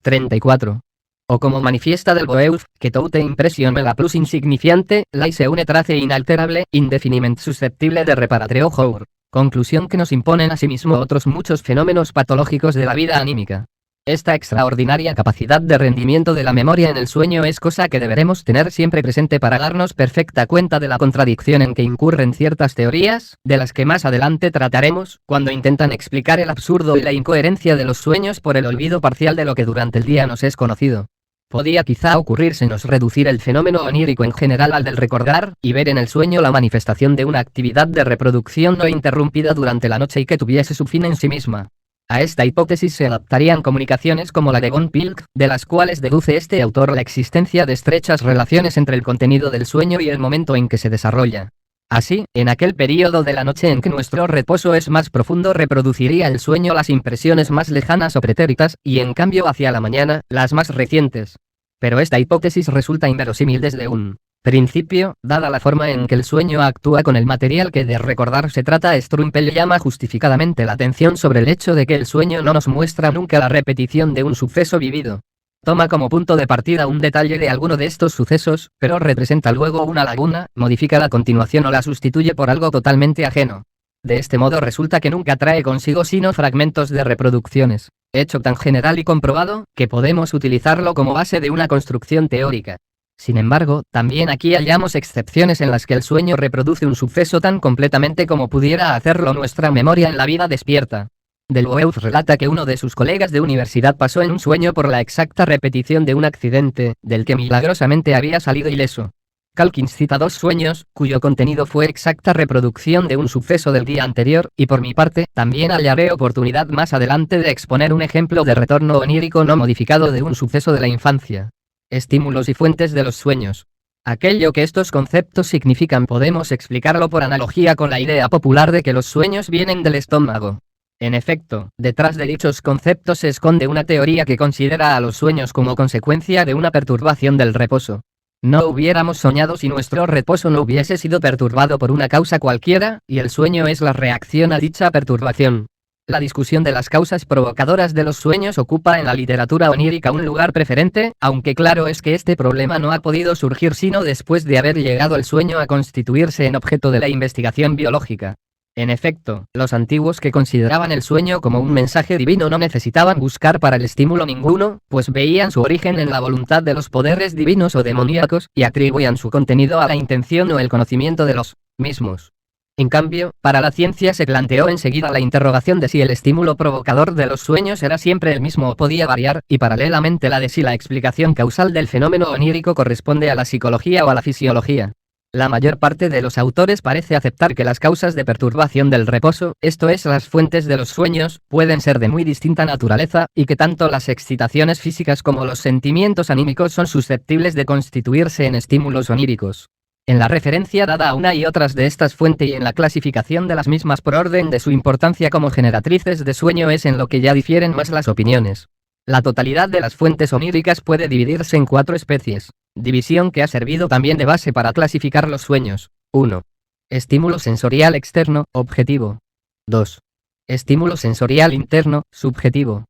34. O como manifiesta del Boeuf, que toute impression la plus insignifiante, laisse une trace inalterable, indefiniment susceptible de reparatio jour. Conclusión que nos imponen asimismo otros muchos fenómenos patológicos de la vida anímica. Esta extraordinaria capacidad de rendimiento de la memoria en el sueño es cosa que deberemos tener siempre presente para darnos perfecta cuenta de la contradicción en que incurren ciertas teorías, de las que más adelante trataremos, cuando intentan explicar el absurdo y la incoherencia de los sueños por el olvido parcial de lo que durante el día nos es conocido. Podía quizá ocurrírsenos reducir el fenómeno onírico en general al del recordar, y ver en el sueño la manifestación de una actividad de reproducción no interrumpida durante la noche y que tuviese su fin en sí misma. A esta hipótesis se adaptarían comunicaciones como la de von Pilk, de las cuales deduce este autor la existencia de estrechas relaciones entre el contenido del sueño y el momento en que se desarrolla. Así, en aquel período de la noche en que nuestro reposo es más profundo reproduciría el sueño las impresiones más lejanas o pretéritas, y en cambio hacia la mañana, las más recientes. Pero esta hipótesis resulta inverosímil desde un principio, dada la forma en que el sueño actúa con el material que de recordar se trata. Strumpel llama justificadamente la atención sobre el hecho de que el sueño no nos muestra nunca la repetición de un suceso vivido. Toma como punto de partida un detalle de alguno de estos sucesos, pero representa luego una laguna, modifica la continuación o la sustituye por algo totalmente ajeno. De este modo resulta que nunca trae consigo sino fragmentos de reproducciones, hecho tan general y comprobado, que podemos utilizarlo como base de una construcción teórica. Sin embargo, también aquí hallamos excepciones en las que el sueño reproduce un suceso tan completamente como pudiera hacerlo nuestra memoria en la vida despierta. Del Boeuf relata que uno de sus colegas de universidad pasó en un sueño por la exacta repetición de un accidente, del que milagrosamente había salido ileso. Calkins cita dos sueños, cuyo contenido fue exacta reproducción de un suceso del día anterior, y por mi parte, también hallaré oportunidad más adelante de exponer un ejemplo de retorno onírico no modificado de un suceso de la infancia. Estímulos y fuentes de los sueños. Aquello que estos conceptos significan podemos explicarlo por analogía con la idea popular de que los sueños vienen del estómago. En efecto, detrás de dichos conceptos se esconde una teoría que considera a los sueños como consecuencia de una perturbación del reposo. No hubiéramos soñado si nuestro reposo no hubiese sido perturbado por una causa cualquiera, y el sueño es la reacción a dicha perturbación. La discusión de las causas provocadoras de los sueños ocupa en la literatura onírica un lugar preferente, aunque claro es que este problema no ha podido surgir sino después de haber llegado el sueño a constituirse en objeto de la investigación biológica. En efecto, los antiguos que consideraban el sueño como un mensaje divino no necesitaban buscar para el estímulo ninguno, pues veían su origen en la voluntad de los poderes divinos o demoníacos, y atribuían su contenido a la intención o el conocimiento de los mismos. En cambio, para la ciencia se planteó enseguida la interrogación de si el estímulo provocador de los sueños era siempre el mismo o podía variar, y paralelamente la de si la explicación causal del fenómeno onírico corresponde a la psicología o a la fisiología. La mayor parte de los autores parece aceptar que las causas de perturbación del reposo, esto es las fuentes de los sueños, pueden ser de muy distinta naturaleza, y que tanto las excitaciones físicas como los sentimientos anímicos son susceptibles de constituirse en estímulos oníricos. En la referencia dada a una y otras de estas fuentes y en la clasificación de las mismas por orden de su importancia como generatrices de sueño es en lo que ya difieren más las opiniones. La totalidad de las fuentes oníricas puede dividirse en 4 especies, división que ha servido también de base para clasificar los sueños. 1. Estímulo sensorial externo, objetivo. 2. Estímulo sensorial interno, subjetivo.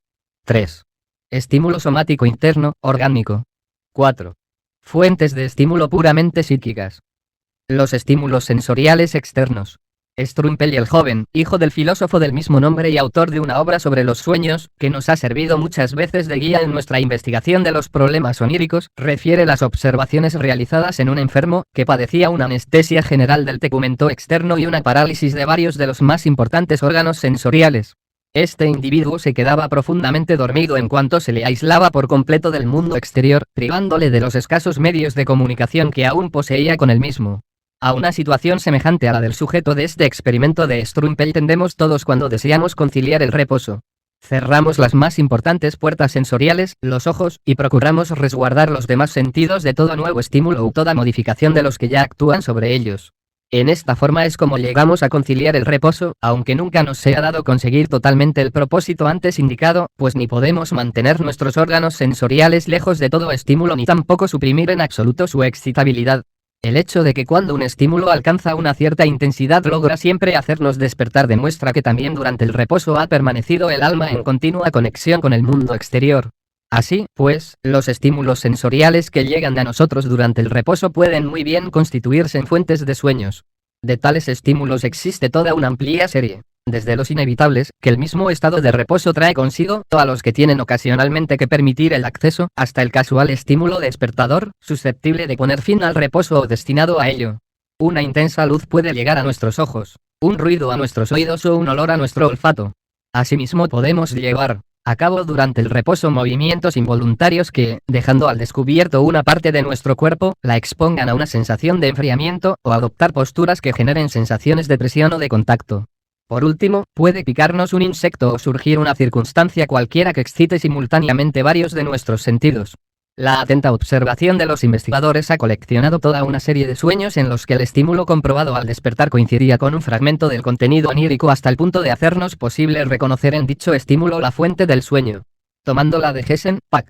3. Estímulo somático interno, orgánico. 4. Fuentes de estímulo puramente psíquicas. Los estímulos sensoriales externos. Strumpel el joven, hijo del filósofo del mismo nombre y autor de una obra sobre los sueños, que nos ha servido muchas veces de guía en nuestra investigación de los problemas oníricos, refiere las observaciones realizadas en un enfermo, que padecía una anestesia general del tegumento externo y una parálisis de varios de los más importantes órganos sensoriales. Este individuo se quedaba profundamente dormido en cuanto se le aislaba por completo del mundo exterior, privándole de los escasos medios de comunicación que aún poseía con él mismo. A una situación semejante a la del sujeto de este experimento de Strumpel tendemos todos cuando deseamos conciliar el reposo. Cerramos las más importantes puertas sensoriales, los ojos, y procuramos resguardar los demás sentidos de todo nuevo estímulo u toda modificación de los que ya actúan sobre ellos. En esta forma es como llegamos a conciliar el reposo, aunque nunca nos sea dado conseguir totalmente el propósito antes indicado, pues ni podemos mantener nuestros órganos sensoriales lejos de todo estímulo ni tampoco suprimir en absoluto su excitabilidad. El hecho de que cuando un estímulo alcanza una cierta intensidad logra siempre hacernos despertar demuestra que también durante el reposo ha permanecido el alma en continua conexión con el mundo exterior. Así, pues, los estímulos sensoriales que llegan a nosotros durante el reposo pueden muy bien constituirse en fuentes de sueños. De tales estímulos existe toda una amplia serie, desde los inevitables, que el mismo estado de reposo trae consigo, a los que tienen ocasionalmente que permitir el acceso, hasta el casual estímulo despertador, susceptible de poner fin al reposo o destinado a ello. Una intensa luz puede llegar a nuestros ojos, un ruido a nuestros oídos o un olor a nuestro olfato. Asimismo podemos llevar a cabo durante el reposo movimientos involuntarios que, dejando al descubierto una parte de nuestro cuerpo, la expongan a una sensación de enfriamiento, o adoptar posturas que generen sensaciones de presión o de contacto. Por último, puede picarnos un insecto o surgir una circunstancia cualquiera que excite simultáneamente varios de nuestros sentidos. La atenta observación de los investigadores ha coleccionado toda una serie de sueños en los que el estímulo comprobado al despertar coincidía con un fragmento del contenido onírico hasta el punto de hacernos posible reconocer en dicho estímulo la fuente del sueño. Tomando la de Gessen, Pac.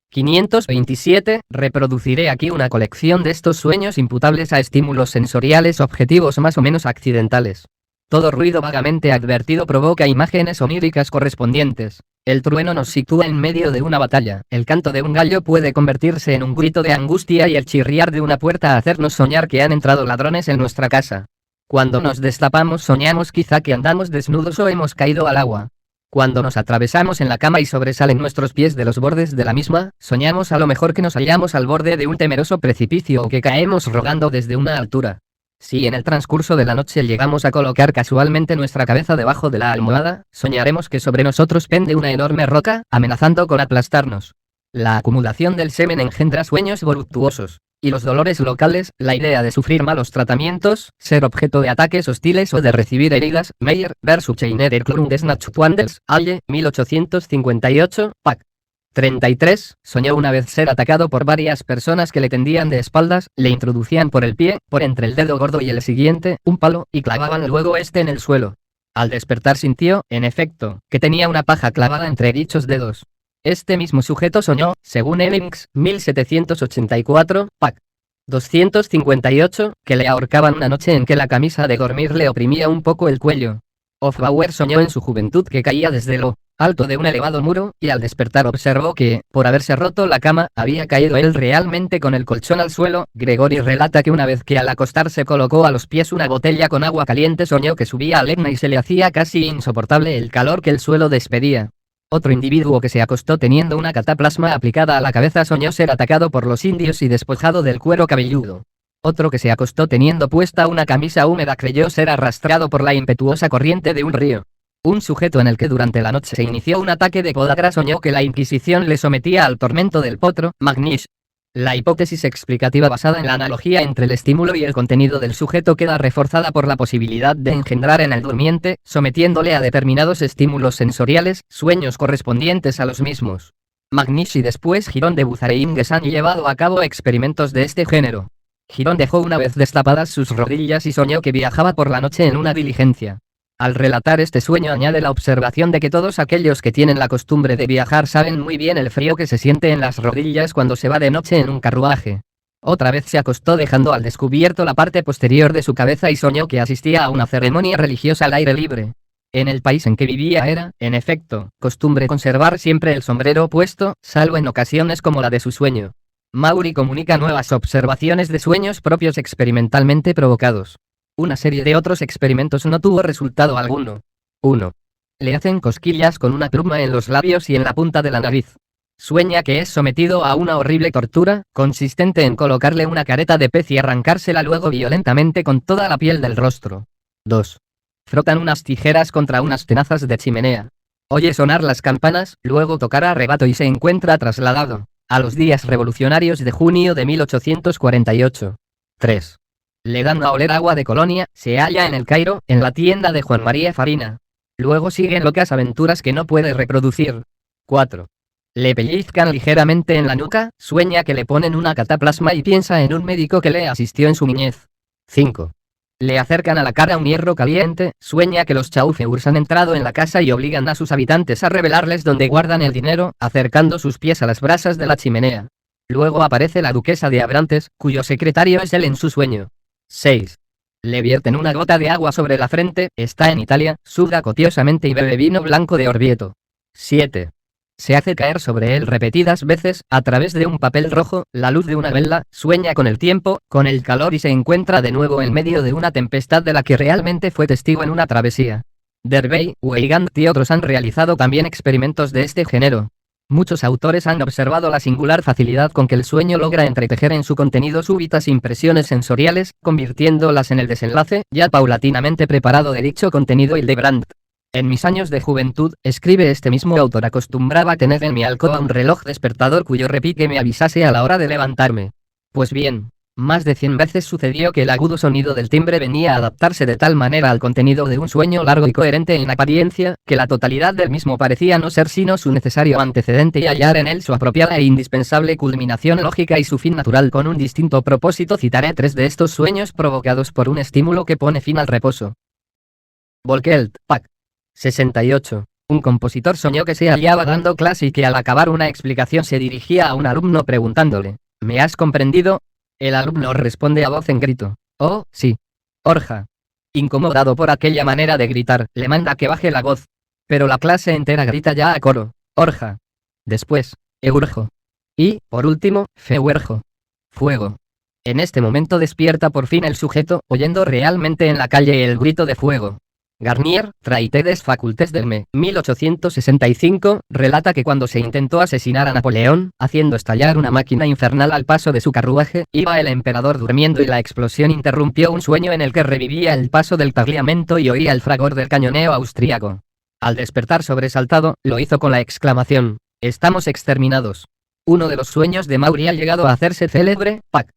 527, reproduciré aquí una colección de estos sueños imputables a estímulos sensoriales objetivos más o menos accidentales. Todo ruido vagamente advertido provoca imágenes oníricas correspondientes. El trueno nos sitúa en medio de una batalla, el canto de un gallo puede convertirse en un grito de angustia y el chirriar de una puerta hacernos soñar que han entrado ladrones en nuestra casa. Cuando nos destapamos soñamos quizá que andamos desnudos o hemos caído al agua. Cuando nos atravesamos en la cama y sobresalen nuestros pies de los bordes de la misma, soñamos a lo mejor que nos hallamos al borde de un temeroso precipicio o que caemos rodando desde una altura. Si en el transcurso de la noche llegamos a colocar casualmente nuestra cabeza debajo de la almohada, soñaremos que sobre nosotros pende una enorme roca, amenazando con aplastarnos. La acumulación del semen engendra sueños voluptuosos, y los dolores locales, la idea de sufrir malos tratamientos, ser objeto de ataques hostiles o de recibir heridas. Meyer, versus Scheiner Erklärung des Nachtwandels, Halle, 1858, Pac. 33, soñó una vez ser atacado por varias personas que le tendían de espaldas, le introducían por el pie, por entre el dedo gordo y el siguiente, un palo, y clavaban luego este en el suelo. Al despertar sintió, en efecto, que tenía una paja clavada entre dichos dedos. Este mismo sujeto soñó, según Ellings, 1784, Pac. 258, que le ahorcaban una noche en que la camisa de dormir le oprimía un poco el cuello. Hofbauer soñó en su juventud que caía desde lo alto de un elevado muro, y al despertar observó que, por haberse roto la cama, había caído él realmente con el colchón al suelo. Gregory relata que una vez que al acostarse colocó a los pies una botella con agua caliente, soñó que subía al Etna y se le hacía casi insoportable el calor que el suelo despedía. Otro individuo que se acostó teniendo una cataplasma aplicada a la cabeza soñó ser atacado por los indios y despojado del cuero cabelludo. Otro que se acostó teniendo puesta una camisa húmeda creyó ser arrastrado por la impetuosa corriente de un río. Un sujeto en el que durante la noche se inició un ataque de podagra soñó que la Inquisición le sometía al tormento del potro, Magnish. La hipótesis explicativa basada en la analogía entre el estímulo y el contenido del sujeto queda reforzada por la posibilidad de engendrar en el durmiente, sometiéndole a determinados estímulos sensoriales, sueños correspondientes a los mismos. Magnish y después Girón de Buzareïngues han llevado a cabo experimentos de este género. Girón dejó una vez destapadas sus rodillas y soñó que viajaba por la noche en una diligencia. Al relatar este sueño añade la observación de que todos aquellos que tienen la costumbre de viajar saben muy bien el frío que se siente en las rodillas cuando se va de noche en un carruaje. Otra vez se acostó dejando al descubierto la parte posterior de su cabeza y soñó que asistía a una ceremonia religiosa al aire libre. En el país en que vivía era, en efecto, costumbre conservar siempre el sombrero puesto, salvo en ocasiones como la de su sueño. Maury comunica nuevas observaciones de sueños propios experimentalmente provocados. Una serie de otros experimentos no tuvo resultado alguno. 1. Le hacen cosquillas con una pluma en los labios y en la punta de la nariz. Sueña que es sometido a una horrible tortura, consistente en colocarle una careta de pez y arrancársela luego violentamente con toda la piel del rostro. 2. Frotan unas tijeras contra unas tenazas de chimenea. Oye sonar las campanas, luego tocar a rebato y se encuentra trasladado a los días revolucionarios de junio de 1848. 3. Le dan a oler agua de Colonia, se halla en el Cairo, en la tienda de Juan María Farina. Luego siguen locas aventuras que no puede reproducir. 4. Le pellizcan ligeramente en la nuca, sueña que le ponen una cataplasma y piensa en un médico que le asistió en su niñez. 5. Le acercan a la cara un hierro caliente, sueña que los chaufeurs han entrado en la casa y obligan a sus habitantes a revelarles dónde guardan el dinero, acercando sus pies a las brasas de la chimenea. Luego aparece la duquesa de Abrantes, cuyo secretario es él en su sueño. 6. Le vierten una gota de agua sobre la frente, está en Italia, suda copiosamente y bebe vino blanco de Orvieto. 7. Se hace caer sobre él repetidas veces, a través de un papel rojo, la luz de una vela, sueña con el tiempo, con el calor y se encuentra de nuevo en medio de una tempestad de la que realmente fue testigo en una travesía. Dervey, Weigand y otros han realizado también experimentos de este género. Muchos autores han observado la singular facilidad con que el sueño logra entretejer en su contenido súbitas impresiones sensoriales, convirtiéndolas en el desenlace, ya paulatinamente preparado de dicho contenido. Hildebrand. En mis años de juventud, escribe este mismo autor, acostumbraba tener en mi alcoba un reloj despertador cuyo repique me avisase a la hora de levantarme. Pues bien, más de 100 veces sucedió que el agudo sonido del timbre venía a adaptarse de tal manera al contenido de un sueño largo y coherente en apariencia, que la totalidad del mismo parecía no ser sino su necesario antecedente y hallar en él su apropiada e indispensable culminación lógica y su fin natural. Con un distinto propósito citaré 3 de estos sueños provocados por un estímulo que pone fin al reposo. Volkelt, Pac. 68. Un compositor soñó que se hallaba dando clase y que al acabar una explicación se dirigía a un alumno preguntándole: ¿me has comprendido? El alumno responde a voz en grito: oh, sí. Orja. Incomodado por aquella manera de gritar, le manda que baje la voz. Pero la clase entera grita ya a coro: Orja. Después, Eurjo. Y, por último, Feuerjo. Fuego. En este momento despierta por fin el sujeto, oyendo realmente en la calle el grito de fuego. Garnier, Traité des facultés del me, 1865, relata que cuando se intentó asesinar a Napoleón, haciendo estallar una máquina infernal al paso de su carruaje, iba el emperador durmiendo y la explosión interrumpió un sueño en el que revivía el paso del tagliamento y oía el fragor del cañoneo austríaco. Al despertar sobresaltado, lo hizo con la exclamación: «¡Estamos exterminados!». Uno de los sueños de Maury ha llegado a hacerse célebre, Pac.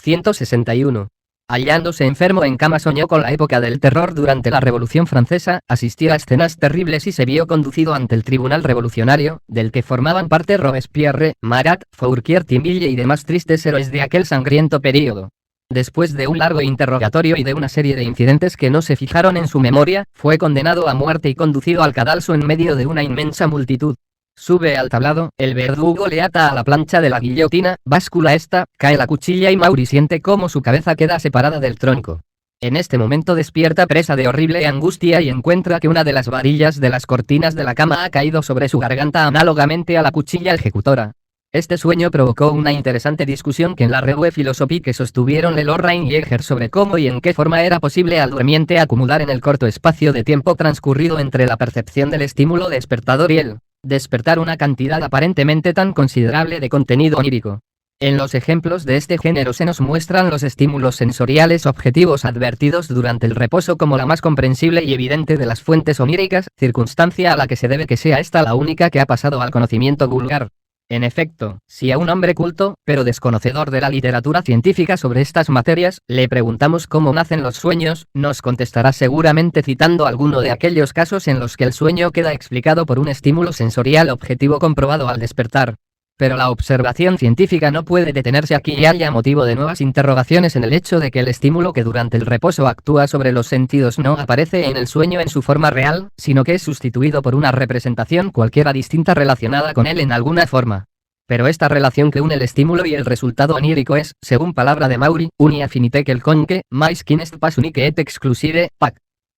161. Hallándose enfermo en cama soñó con la época del terror durante la Revolución Francesa, asistió a escenas terribles y se vio conducido ante el tribunal revolucionario, del que formaban parte Robespierre, Marat, Fourquier Tinville y demás tristes héroes de aquel sangriento período. Después de un largo interrogatorio y de una serie de incidentes que no se fijaron en su memoria, fue condenado a muerte y conducido al cadalso en medio de una inmensa multitud. Sube al tablado, el verdugo le ata a la plancha de la guillotina, báscula esta, cae la cuchilla y Maury siente cómo su cabeza queda separada del tronco. En este momento despierta presa de horrible angustia y encuentra que una de las varillas de las cortinas de la cama ha caído sobre su garganta análogamente a la cuchilla ejecutora. Este sueño provocó una interesante discusión que en la revue philosophique sostuvieron Lorraine y Egger sobre cómo y en qué forma era posible al durmiente acumular en el corto espacio de tiempo transcurrido entre la percepción del estímulo despertador y el despertar una cantidad aparentemente tan considerable de contenido onírico. En los ejemplos de este género se nos muestran los estímulos sensoriales objetivos advertidos durante el reposo como la más comprensible y evidente de las fuentes oníricas, circunstancia a la que se debe que sea esta la única que ha pasado al conocimiento vulgar. En efecto, si a un hombre culto, pero desconocedor de la literatura científica sobre estas materias, le preguntamos cómo nacen los sueños, nos contestará seguramente citando alguno de aquellos casos en los que el sueño queda explicado por un estímulo sensorial objetivo comprobado al despertar. Pero la observación científica no puede detenerse aquí y haya motivo de nuevas interrogaciones en el hecho de que el estímulo que durante el reposo actúa sobre los sentidos no aparece en el sueño en su forma real, sino que es sustituido por una representación cualquiera distinta relacionada con él en alguna forma. Pero esta relación que une el estímulo y el resultado onírico es, según palabra de Maury, uni affinité quelconque, mais qu'inest pas unique et exclusive, pac.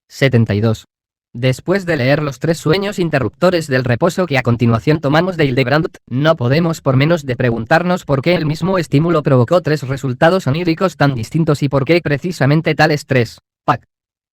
72. Después de leer los 3 sueños interruptores del reposo que a continuación tomamos de Hildebrandt, no podemos por menos de preguntarnos por qué el mismo estímulo provocó 3 resultados oníricos tan distintos y por qué precisamente tales 3. Pac.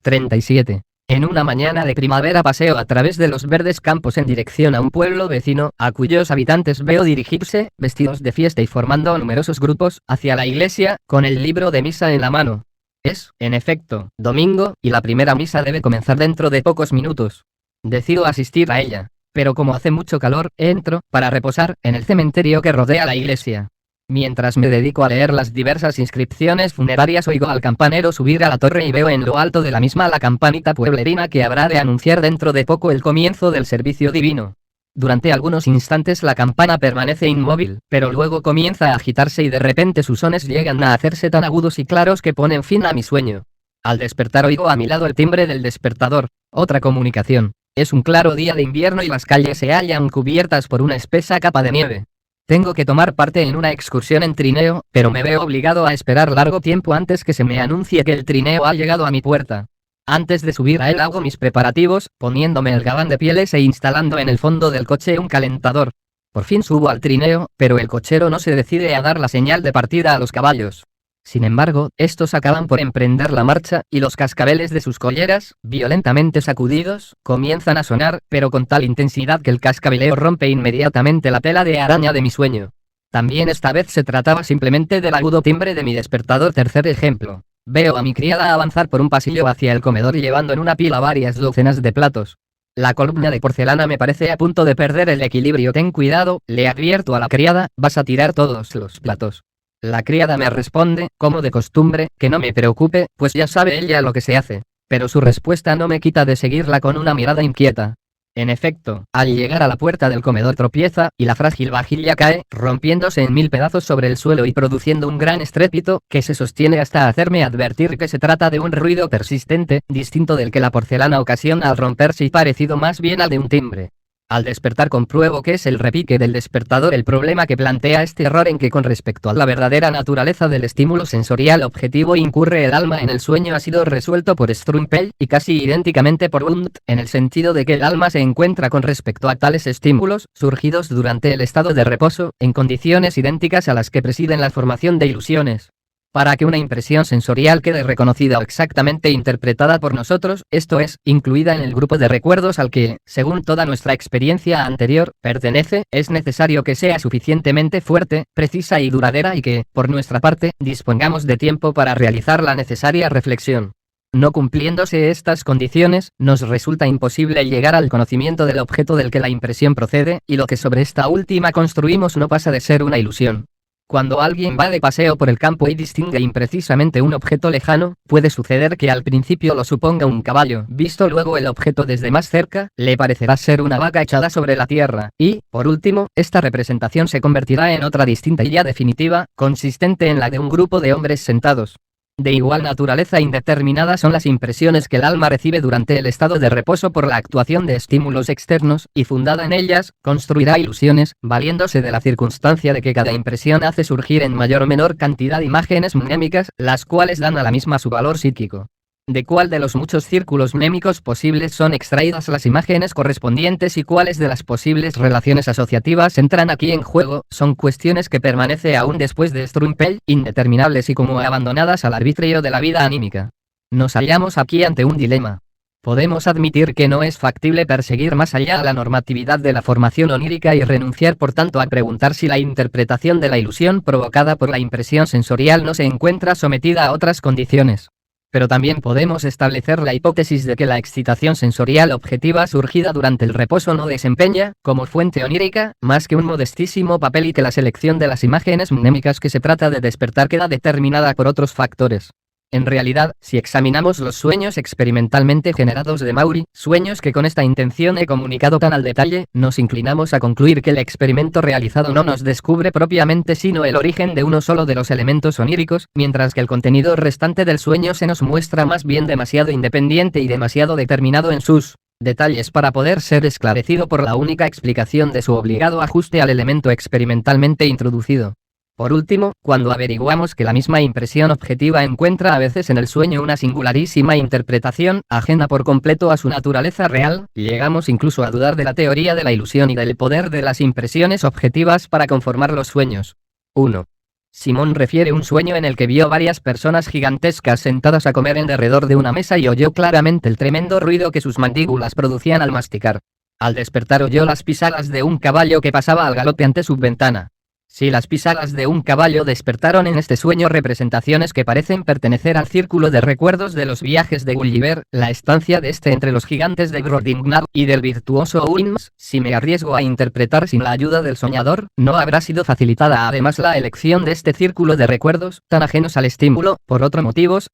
37. En una mañana de primavera paseo a través de los verdes campos en dirección a un pueblo vecino, a cuyos habitantes veo dirigirse, vestidos de fiesta y formando numerosos grupos, hacia la iglesia, con el libro de misa en la mano. Es, en efecto, domingo, y la primera misa debe comenzar dentro de pocos minutos. Decido asistir a ella, pero como hace mucho calor, entro, para reposar, en el cementerio que rodea la iglesia. Mientras me dedico a leer las diversas inscripciones funerarias oigo al campanero subir a la torre y veo en lo alto de la misma la campanita pueblerina que habrá de anunciar dentro de poco el comienzo del servicio divino. Durante algunos instantes la campana permanece inmóvil, pero luego comienza a agitarse y de repente sus sones llegan a hacerse tan agudos y claros que ponen fin a mi sueño. Al despertar oigo a mi lado el timbre del despertador. Otra comunicación. Es un claro día de invierno y las calles se hallan cubiertas por una espesa capa de nieve. Tengo que tomar parte en una excursión en trineo, pero me veo obligado a esperar largo tiempo antes que se me anuncie que el trineo ha llegado a mi puerta. Antes de subir a él hago mis preparativos, poniéndome el gabán de pieles e instalando en el fondo del coche un calentador. Por fin subo al trineo, pero el cochero no se decide a dar la señal de partida a los caballos. Sin embargo, estos acaban por emprender la marcha, y los cascabeles de sus colleras, violentamente sacudidos, comienzan a sonar, pero con tal intensidad que el cascabeleo rompe inmediatamente la tela de araña de mi sueño. También esta vez se trataba simplemente del agudo timbre de mi despertador. Tercer ejemplo. Veo a mi criada avanzar por un pasillo hacia el comedor llevando en una pila varias docenas de platos. La columna de porcelana me parece a punto de perder el equilibrio. Ten cuidado, le advierto a la criada, vas a tirar todos los platos. La criada me responde, como de costumbre, que no me preocupe, pues ya sabe ella lo que se hace. Pero su respuesta no me quita de seguirla con una mirada inquieta. En efecto, al llegar a la puerta del comedor tropieza, y la frágil vajilla cae, rompiéndose en 1000 pedazos sobre el suelo y produciendo un gran estrépito, que se sostiene hasta hacerme advertir que se trata de un ruido persistente, distinto del que la porcelana ocasiona al romperse y parecido más bien al de un timbre. Al despertar compruebo que es el repique del despertador el problema que plantea este error en que con respecto a la verdadera naturaleza del estímulo sensorial objetivo incurre el alma en el sueño ha sido resuelto por Strumpel, y casi idénticamente por Wundt, en el sentido de que el alma se encuentra con respecto a tales estímulos, surgidos durante el estado de reposo, en condiciones idénticas a las que presiden la formación de ilusiones. Para que una impresión sensorial quede reconocida o exactamente interpretada por nosotros, esto es, incluida en el grupo de recuerdos al que, según toda nuestra experiencia anterior, pertenece, es necesario que sea suficientemente fuerte, precisa y duradera y que, por nuestra parte, dispongamos de tiempo para realizar la necesaria reflexión. No cumpliéndose estas condiciones, nos resulta imposible llegar al conocimiento del objeto del que la impresión procede, y lo que sobre esta última construimos no pasa de ser una ilusión. Cuando alguien va de paseo por el campo y distingue imprecisamente un objeto lejano, puede suceder que al principio lo suponga un caballo. Visto luego el objeto desde más cerca, le parecerá ser una vaca echada sobre la tierra, y, por último, esta representación se convertirá en otra distinta y ya definitiva, consistente en la de un grupo de hombres sentados. De igual naturaleza indeterminada son las impresiones que el alma recibe durante el estado de reposo por la actuación de estímulos externos, y fundada en ellas, construirá ilusiones, valiéndose de la circunstancia de que cada impresión hace surgir en mayor o menor cantidad imágenes mnémicas, las cuales dan a la misma su valor psíquico. de cuál de los muchos círculos mnémicos posibles son extraídas las imágenes correspondientes y cuáles de las posibles relaciones asociativas entran aquí en juego, son cuestiones que permanece aún después de Strumpel, indeterminables y como abandonadas al arbitrio de la vida anímica. Nos hallamos aquí ante un dilema. Podemos admitir que no es factible perseguir más allá la normatividad de la formación onírica y renunciar por tanto a preguntar si la interpretación de la ilusión provocada por la impresión sensorial no se encuentra sometida a otras condiciones. Pero también podemos establecer la hipótesis de que la excitación sensorial objetiva surgida durante el reposo no desempeña, como fuente onírica, más que un modestísimo papel y que la selección de las imágenes mnémicas que se trata de despertar queda determinada por otros factores. En realidad, si examinamos los sueños experimentalmente generados de Maury, sueños que con esta intención he comunicado tan al detalle, nos inclinamos a concluir que el experimento realizado no nos descubre propiamente sino el origen de uno solo de los elementos oníricos, mientras que el contenido restante del sueño se nos muestra más bien demasiado independiente y demasiado determinado en sus detalles para poder ser esclarecido por la única explicación de su obligado ajuste al elemento experimentalmente introducido. Por último, cuando averiguamos que la misma impresión objetiva encuentra a veces en el sueño una singularísima interpretación, ajena por completo a su naturaleza real, llegamos incluso a dudar de la teoría de la ilusión y del poder de las impresiones objetivas para conformar los sueños. 1. Simón refiere un sueño en el que vio varias personas gigantescas sentadas a comer en derredor de una mesa y oyó claramente el tremendo ruido que sus mandíbulas producían al masticar. Al despertar oyó las pisadas de un caballo que pasaba al galope ante su ventana. Si las pisadas de un caballo despertaron en este sueño representaciones que parecen pertenecer al círculo de recuerdos de los viajes de Gulliver, la estancia de este entre los gigantes de Brobdingnag y del virtuoso Owens, si me arriesgo a interpretar sin la ayuda del soñador, no habrá sido facilitada además la elección de este círculo de recuerdos, tan ajenos al estímulo, por otros motivos.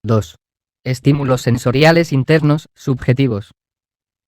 2. Estímulos sensoriales internos, subjetivos.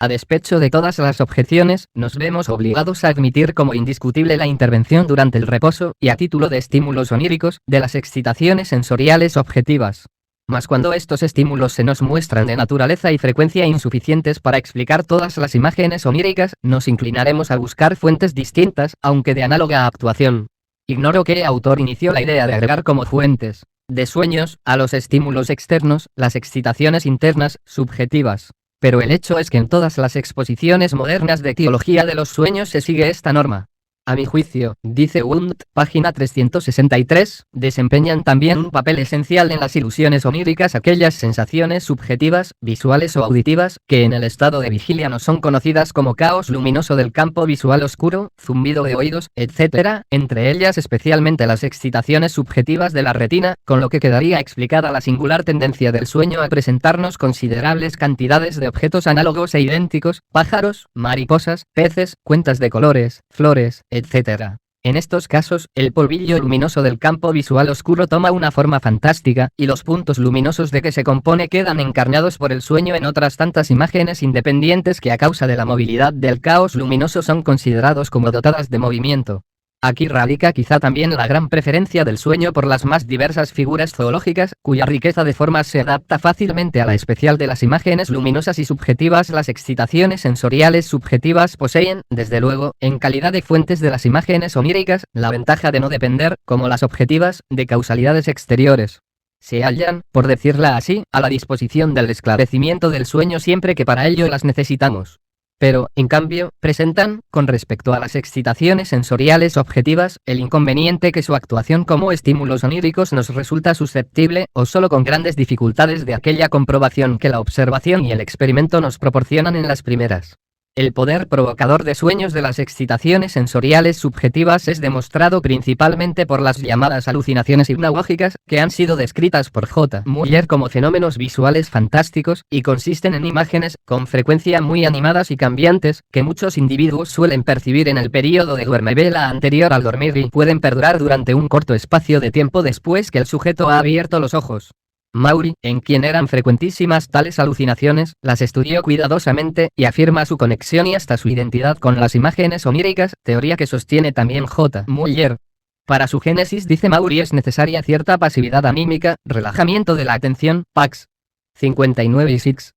A despecho de todas las objeciones, nos vemos obligados a admitir como indiscutible la intervención durante el reposo, y a título de estímulos oníricos, de las excitaciones sensoriales objetivas. Mas cuando estos estímulos se nos muestran de naturaleza y frecuencia insuficientes para explicar todas las imágenes oníricas, nos inclinaremos a buscar fuentes distintas, aunque de análoga actuación. Ignoro qué autor inició la idea de agregar como fuentes de sueños, a los estímulos externos, las excitaciones internas, subjetivas. Pero el hecho es que en todas las exposiciones modernas de etiología de los sueños se sigue esta norma. A mi juicio, dice Wundt, página 363, desempeñan también un papel esencial en las ilusiones oníricas aquellas sensaciones subjetivas, visuales o auditivas, que en el estado de vigilia no son conocidas como caos luminoso del campo visual oscuro, zumbido de oídos, etc., entre ellas especialmente las excitaciones subjetivas de la retina, con lo que quedaría explicada la singular tendencia del sueño a presentarnos considerables cantidades de objetos análogos e idénticos, pájaros, mariposas, peces, cuentas de colores, flores, etc. En estos casos, el polvillo luminoso del campo visual oscuro toma una forma fantástica, y los puntos luminosos de que se compone quedan encarnados por el sueño en otras tantas imágenes independientes que a causa de la movilidad del caos luminoso son considerados como dotadas de movimiento. Aquí radica quizá también la gran preferencia del sueño por las más diversas figuras zoológicas, cuya riqueza de formas se adapta fácilmente a la especial de las imágenes luminosas y subjetivas. Las excitaciones sensoriales subjetivas poseen, desde luego, en calidad de fuentes de las imágenes oníricas, la ventaja de no depender, como las objetivas, de causalidades exteriores. Se hallan, por decirla así, a la disposición del esclarecimiento del sueño siempre que para ello las necesitamos. Pero, en cambio, presentan, con respecto a las excitaciones sensoriales objetivas, el inconveniente que su actuación como estímulos oníricos nos resulta susceptible, o solo con grandes dificultades de aquella comprobación que la observación y el experimento nos proporcionan en las primeras. El poder provocador de sueños de las excitaciones sensoriales subjetivas es demostrado principalmente por las llamadas alucinaciones hipnagógicas, que han sido descritas por J. Muller como fenómenos visuales fantásticos, y consisten en imágenes, con frecuencia muy animadas y cambiantes, que muchos individuos suelen percibir en el período de duermevela anterior al dormir y pueden perdurar durante un corto espacio de tiempo después que el sujeto ha abierto los ojos. Maury, en quien eran frecuentísimas tales alucinaciones, las estudió cuidadosamente, y afirma su conexión y hasta su identidad con las imágenes oníricas, teoría que sostiene también J. Muller. Para su génesis, dice Maury, es necesaria cierta pasividad anímica, relajamiento de la atención, pax 59 y 6.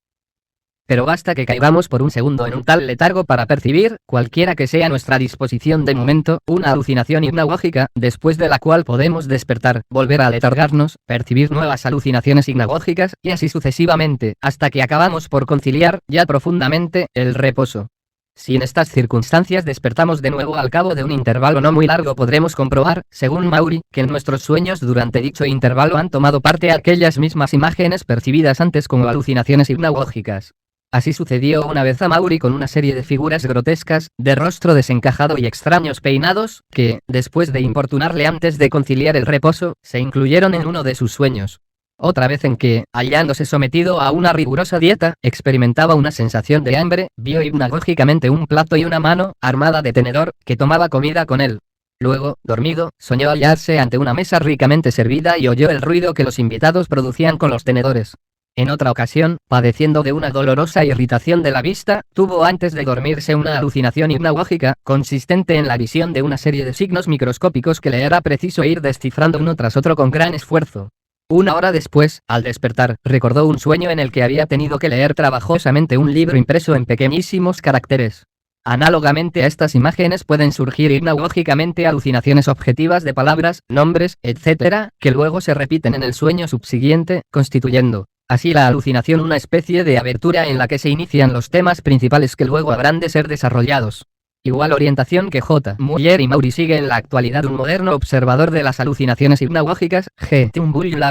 Pero basta que caigamos por un segundo en un tal letargo para percibir, cualquiera que sea nuestra disposición de momento, una alucinación hipnagógica, después de la cual podemos despertar, volver a letargarnos, percibir nuevas alucinaciones hipnagógicas, y así sucesivamente, hasta que acabamos por conciliar, ya profundamente, el reposo. Si en estas circunstancias despertamos de nuevo al cabo de un intervalo no muy largo, podremos comprobar, según Maury, que en nuestros sueños durante dicho intervalo han tomado parte aquellas mismas imágenes percibidas antes como alucinaciones hipnagógicas. Así sucedió una vez a Maury con una serie de figuras grotescas, de rostro desencajado y extraños peinados, que, después de importunarle antes de conciliar el reposo, se incluyeron en uno de sus sueños. Otra vez en que, hallándose sometido a una rigurosa dieta, experimentaba una sensación de hambre, vio hipnagógicamente un plato y una mano, armada de tenedor, que tomaba comida con él. Luego, dormido, soñó hallarse ante una mesa ricamente servida y oyó el ruido que los invitados producían con los tenedores. En otra ocasión, padeciendo de una dolorosa irritación de la vista, tuvo antes de dormirse una alucinación hipnagógica, consistente en la visión de una serie de signos microscópicos que le era preciso ir descifrando uno tras otro con gran esfuerzo. Una hora después, al despertar, recordó un sueño en el que había tenido que leer trabajosamente un libro impreso en pequeñísimos caracteres. Análogamente a estas imágenes pueden surgir hipnagógicamente alucinaciones objetivas de palabras, nombres, etc., que luego se repiten en el sueño subsiguiente, constituyendo, así la alucinación una especie de abertura en la que se inician los temas principales que luego habrán de ser desarrollados. Igual orientación que J. Muller y Maury sigue en la actualidad un moderno observador de las alucinaciones hipnagógicas, G. Turnbull.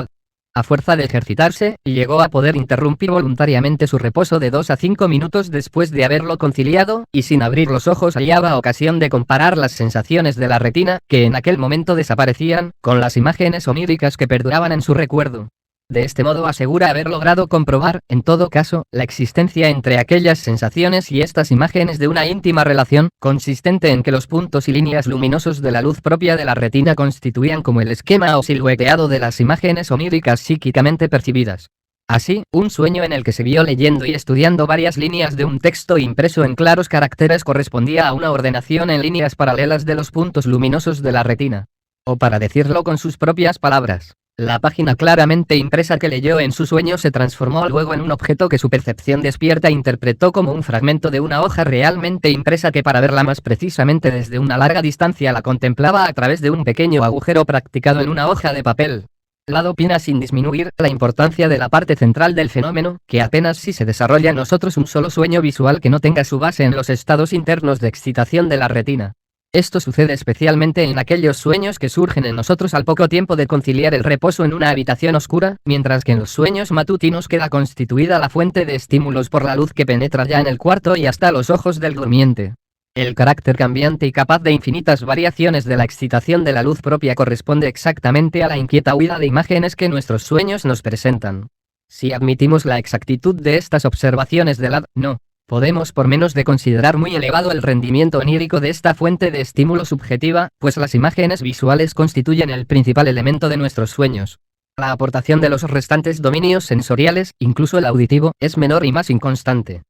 A fuerza de ejercitarse, llegó a poder interrumpir voluntariamente su reposo de 2 a 5 minutos después de haberlo conciliado, y sin abrir los ojos hallaba ocasión de comparar las sensaciones de la retina, que en aquel momento desaparecían, con las imágenes oníricas que perduraban en su recuerdo. De este modo asegura haber logrado comprobar, en todo caso, la existencia entre aquellas sensaciones y estas imágenes de una íntima relación, consistente en que los puntos y líneas luminosos de la luz propia de la retina constituían como el esquema o silueteado de las imágenes oníricas psíquicamente percibidas. Así, un sueño en el que se vio leyendo y estudiando varias líneas de un texto impreso en claros caracteres correspondía a una ordenación en líneas paralelas de los puntos luminosos de la retina. O para decirlo con sus propias palabras, la página claramente impresa que leyó en su sueño se transformó luego en un objeto que su percepción despierta interpretó como un fragmento de una hoja realmente impresa que para verla más precisamente desde una larga distancia la contemplaba a través de un pequeño agujero practicado en una hoja de papel. Lado opina sin disminuir la importancia de la parte central del fenómeno, que apenas si se desarrolla en nosotros un solo sueño visual que no tenga su base en los estados internos de excitación de la retina. Esto sucede especialmente en aquellos sueños que surgen en nosotros al poco tiempo de conciliar el reposo en una habitación oscura, mientras que en los sueños matutinos queda constituida la fuente de estímulos por la luz que penetra ya en el cuarto y hasta los ojos del durmiente. El carácter cambiante y capaz de infinitas variaciones de la excitación de la luz propia corresponde exactamente a la inquieta huida de imágenes que nuestros sueños nos presentan. Si admitimos la exactitud de estas observaciones de Ladd, no podemos por menos de considerar muy elevado el rendimiento onírico de esta fuente de estímulo subjetiva, pues las imágenes visuales constituyen el principal elemento de nuestros sueños. La aportación de los restantes dominios sensoriales, incluso el auditivo, es menor y más inconstante.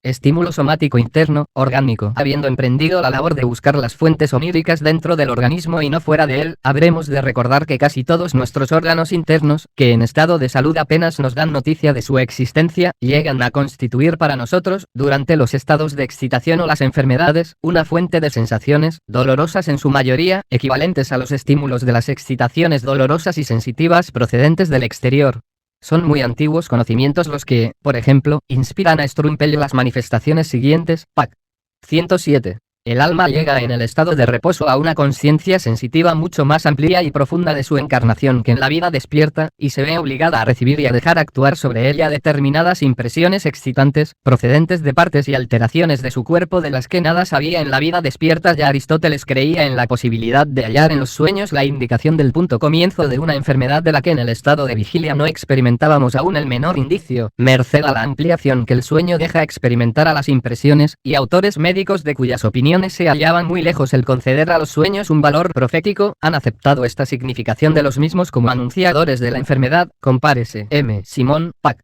Estímulo somático interno, orgánico. Habiendo emprendido la labor de buscar las fuentes oníricas dentro del organismo y no fuera de él, habremos de recordar que casi todos nuestros órganos internos, que en estado de salud apenas nos dan noticia de su existencia, llegan a constituir para nosotros, durante los estados de excitación o las enfermedades, una fuente de sensaciones, dolorosas en su mayoría, equivalentes a los estímulos de las excitaciones dolorosas y sensitivas procedentes del exterior. Son muy antiguos conocimientos los que, por ejemplo, inspiran a Strumpel las manifestaciones siguientes, Pac. 107. El alma llega en el estado de reposo a una conciencia sensitiva mucho más amplia y profunda de su encarnación que en la vida despierta, y se ve obligada a recibir y a dejar actuar sobre ella determinadas impresiones excitantes, procedentes de partes y alteraciones de su cuerpo de las que nada sabía en la vida despierta. Ya Aristóteles creía en la posibilidad de hallar en los sueños la indicación del punto comienzo de una enfermedad de la que en el estado de vigilia no experimentábamos aún el menor indicio, merced a la ampliación que el sueño deja experimentar a las impresiones, y autores médicos de cuyas opiniones se hallaban muy lejos el conceder a los sueños un valor profético, han aceptado esta significación de los mismos como anunciadores de la enfermedad, compárese M. Simón, Pac.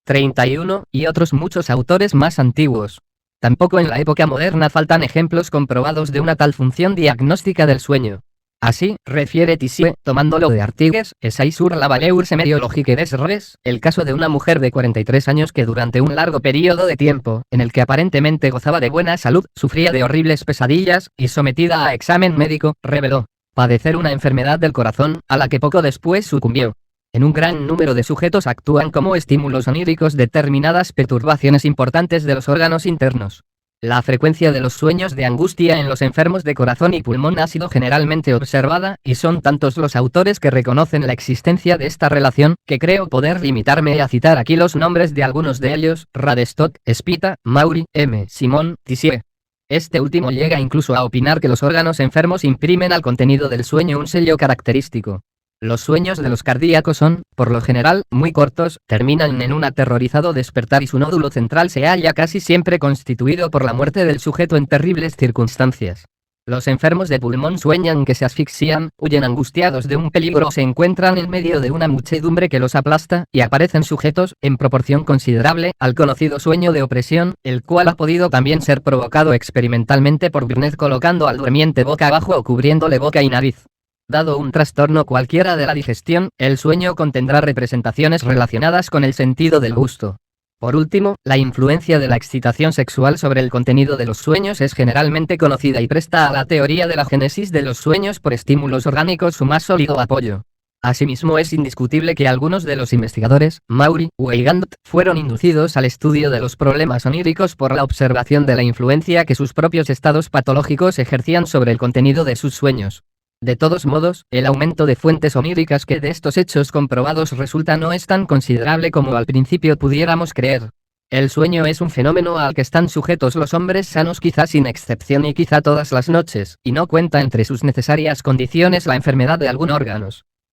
31, y otros muchos autores más antiguos. Tampoco en la época moderna faltan ejemplos comprobados de una tal función diagnóstica del sueño. Así, refiere Tissier, tomándolo de Artigues, Essai sur la valeur semériologique des res, el caso de una mujer de 43 años que durante un largo periodo de tiempo, en el que aparentemente gozaba de buena salud, sufría de horribles pesadillas, y sometida a examen médico, reveló padecer una enfermedad del corazón, a la que poco después sucumbió. En un gran número de sujetos actúan como estímulos oníricos determinadas perturbaciones importantes de los órganos internos. La frecuencia de los sueños de angustia en los enfermos de corazón y pulmón ha sido generalmente observada, y son tantos los autores que reconocen la existencia de esta relación, que creo poder limitarme a citar aquí los nombres de algunos de ellos: Radestock, Spita, Maury, M. Simon, Tissier. Este último llega incluso a opinar que los órganos enfermos imprimen al contenido del sueño un sello característico. Los sueños de los cardíacos son, por lo general, muy cortos, terminan en un aterrorizado despertar y su nódulo central se halla casi siempre constituido por la muerte del sujeto en terribles circunstancias. Los enfermos de pulmón sueñan que se asfixian, huyen angustiados de un peligro o se encuentran en medio de una muchedumbre que los aplasta, y aparecen sujetos, en proporción considerable, al conocido sueño de opresión, el cual ha podido también ser provocado experimentalmente por Binet colocando al durmiente boca abajo o cubriéndole boca y nariz. Dado un trastorno cualquiera de la digestión, el sueño contendrá representaciones relacionadas con el sentido del gusto. Por último, la influencia de la excitación sexual sobre el contenido de los sueños es generalmente conocida y presta a la teoría de la génesis de los sueños por estímulos orgánicos su más sólido apoyo. Asimismo, es indiscutible que algunos de los investigadores, Maury, Weigand, fueron inducidos al estudio de los problemas oníricos por la observación de la influencia que sus propios estados patológicos ejercían sobre el contenido de sus sueños. De todos modos, el aumento de fuentes oníricas que de estos hechos comprobados resulta no es tan considerable como al principio pudiéramos creer. El sueño es un fenómeno al que están sujetos los hombres sanos quizá sin excepción y quizá todas las noches, y no cuenta entre sus necesarias condiciones la enfermedad de algún órgano.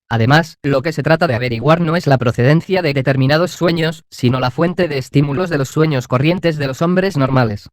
Además, lo que se trata de averiguar no es la procedencia de determinados sueños, sino la fuente de estímulos de los sueños corrientes de los hombres normales.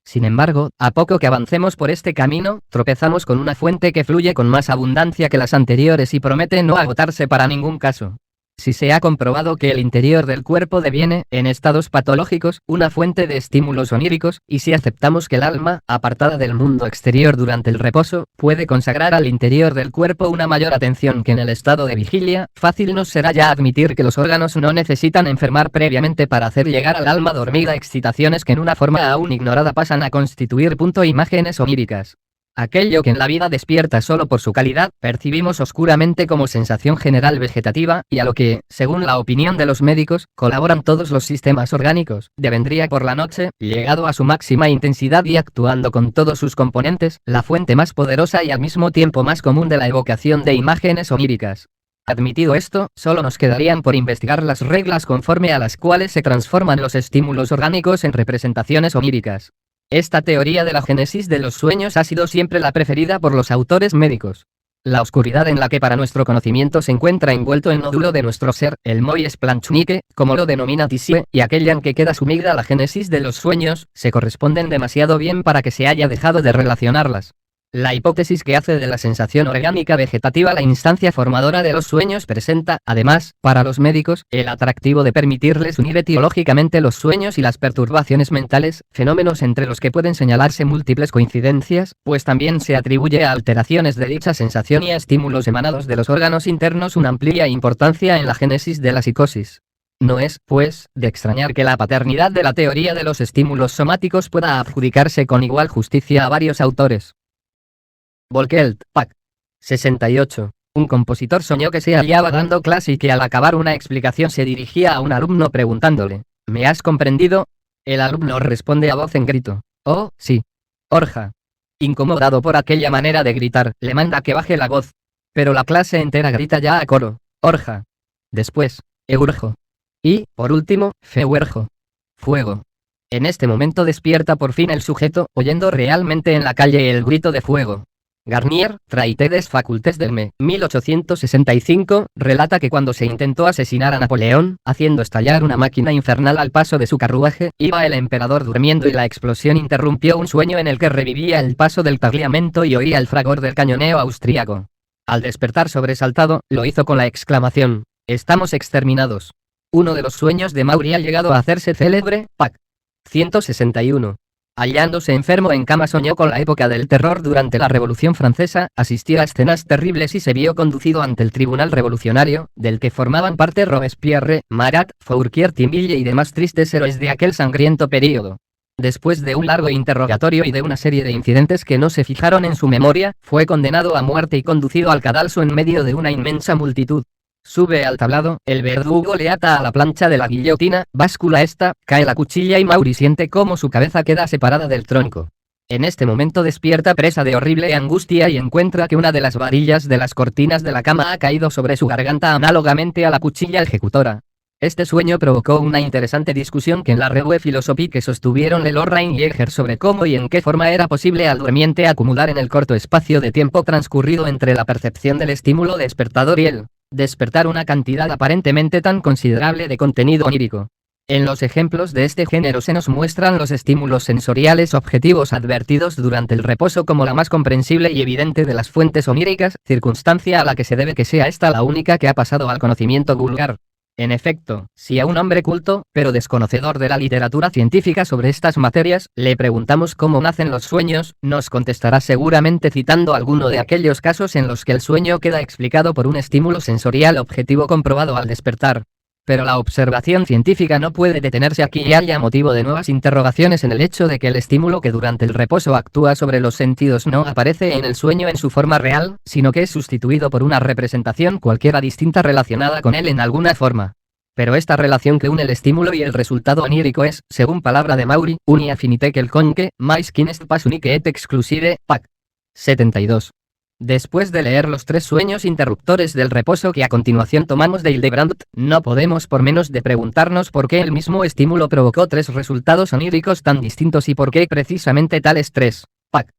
Sin embargo, a poco que avancemos por este camino, tropezamos con una fuente que fluye con más abundancia que las anteriores y promete no agotarse para ningún caso. Si se ha comprobado que el interior del cuerpo deviene, en estados patológicos, una fuente de estímulos oníricos, y si aceptamos que el alma, apartada del mundo exterior durante el reposo, puede consagrar al interior del cuerpo una mayor atención que en el estado de vigilia, fácil nos será ya admitir que los órganos no necesitan enfermar previamente para hacer llegar al alma dormida excitaciones que en una forma aún ignorada pasan a constituir imágenes oníricas. Aquello que en la vida despierta solo por su calidad, percibimos oscuramente como sensación general vegetativa, y a lo que, según la opinión de los médicos, colaboran todos los sistemas orgánicos, devendría por la noche, llegado a su máxima intensidad y actuando con todos sus componentes, la fuente más poderosa y al mismo tiempo más común de la evocación de imágenes oníricas. Admitido esto, solo nos quedarían por investigar las reglas conforme a las cuales se transforman los estímulos orgánicos en representaciones oníricas. Esta teoría de la génesis de los sueños ha sido siempre la preferida por los autores médicos. La oscuridad en la que para nuestro conocimiento se encuentra envuelto el nódulo de nuestro ser, el Moyes Planchunique, como lo denomina Tissier, y aquella en que queda sumida la génesis de los sueños, se corresponden demasiado bien para que se haya dejado de relacionarlas. La hipótesis que hace de la sensación orgánica vegetativa la instancia formadora de los sueños presenta, además, para los médicos, el atractivo de permitirles unir etiológicamente los sueños y las perturbaciones mentales, fenómenos entre los que pueden señalarse múltiples coincidencias, pues también se atribuye a alteraciones de dicha sensación y a estímulos emanados de los órganos internos una amplia importancia en la génesis de la psicosis. No es, pues, de extrañar que la paternidad de la teoría de los estímulos somáticos pueda adjudicarse con igual justicia a varios autores. Volkelt, Pac. 68. Un compositor soñó que se hallaba dando clase y que al acabar una explicación se dirigía a un alumno preguntándole: ¿me has comprendido? El alumno responde a voz en grito: oh, sí. Orja. Incomodado por aquella manera de gritar, le manda que baje la voz. Pero la clase entera grita ya a coro: Orja. Después, Eurjo. Y, por último, Feuerjo. Fuego. En este momento despierta por fin el sujeto, oyendo realmente en la calle el grito de fuego. Garnier, Traité des facultés del Me, 1865, relata que cuando se intentó asesinar a Napoleón, haciendo estallar una máquina infernal al paso de su carruaje, iba el emperador durmiendo y la explosión interrumpió un sueño en el que revivía el paso del tagliamento y oía el fragor del cañoneo austríaco. Al despertar sobresaltado, lo hizo con la exclamación: «¡Estamos exterminados!». Uno de los sueños de Maury ha llegado a hacerse célebre, Pac. 161. Hallándose enfermo en cama soñó con la época del terror durante la Revolución Francesa, asistió a escenas terribles y se vio conducido ante el tribunal revolucionario, del que formaban parte Robespierre, Marat, Fourquier Tinville y demás tristes héroes de aquel sangriento período. Después de un largo interrogatorio y de una serie de incidentes que no se fijaron en su memoria, fue condenado a muerte y conducido al cadalso en medio de una inmensa multitud. Sube al tablado, el verdugo le ata a la plancha de la guillotina, báscula esta, cae la cuchilla y Maury siente cómo su cabeza queda separada del tronco. En este momento despierta presa de horrible angustia y encuentra que una de las varillas de las cortinas de la cama ha caído sobre su garganta análogamente a la cuchilla ejecutora. Este sueño provocó una interesante discusión que en la Revue Philosophique sostuvieron Lorraine y Egger sobre cómo y en qué forma era posible al durmiente acumular en el corto espacio de tiempo transcurrido entre la percepción del estímulo despertador y el despertar una cantidad aparentemente tan considerable de contenido onírico. En los ejemplos de este género se nos muestran los estímulos sensoriales objetivos advertidos durante el reposo como la más comprensible y evidente de las fuentes oníricas, circunstancia a la que se debe que sea esta la única que ha pasado al conocimiento vulgar. En efecto, si a un hombre culto, pero desconocedor de la literatura científica sobre estas materias, le preguntamos cómo nacen los sueños, nos contestará seguramente citando alguno de aquellos casos en los que el sueño queda explicado por un estímulo sensorial objetivo comprobado al despertar. Pero la observación científica no puede detenerse aquí y haya motivo de nuevas interrogaciones en el hecho de que el estímulo que durante el reposo actúa sobre los sentidos no aparece en el sueño en su forma real, sino que es sustituido por una representación cualquiera distinta relacionada con él en alguna forma. Pero esta relación que une el estímulo y el resultado onírico es, según palabra de Maury, une affinité quelconque, mais qui n'est pas unique et exclusive, pac. 72. Después de leer los tres sueños interruptores del reposo que a continuación tomamos de Hildebrandt, no podemos por menos de preguntarnos por qué el mismo estímulo provocó tres resultados oníricos tan distintos y por qué precisamente tales tres. Pac.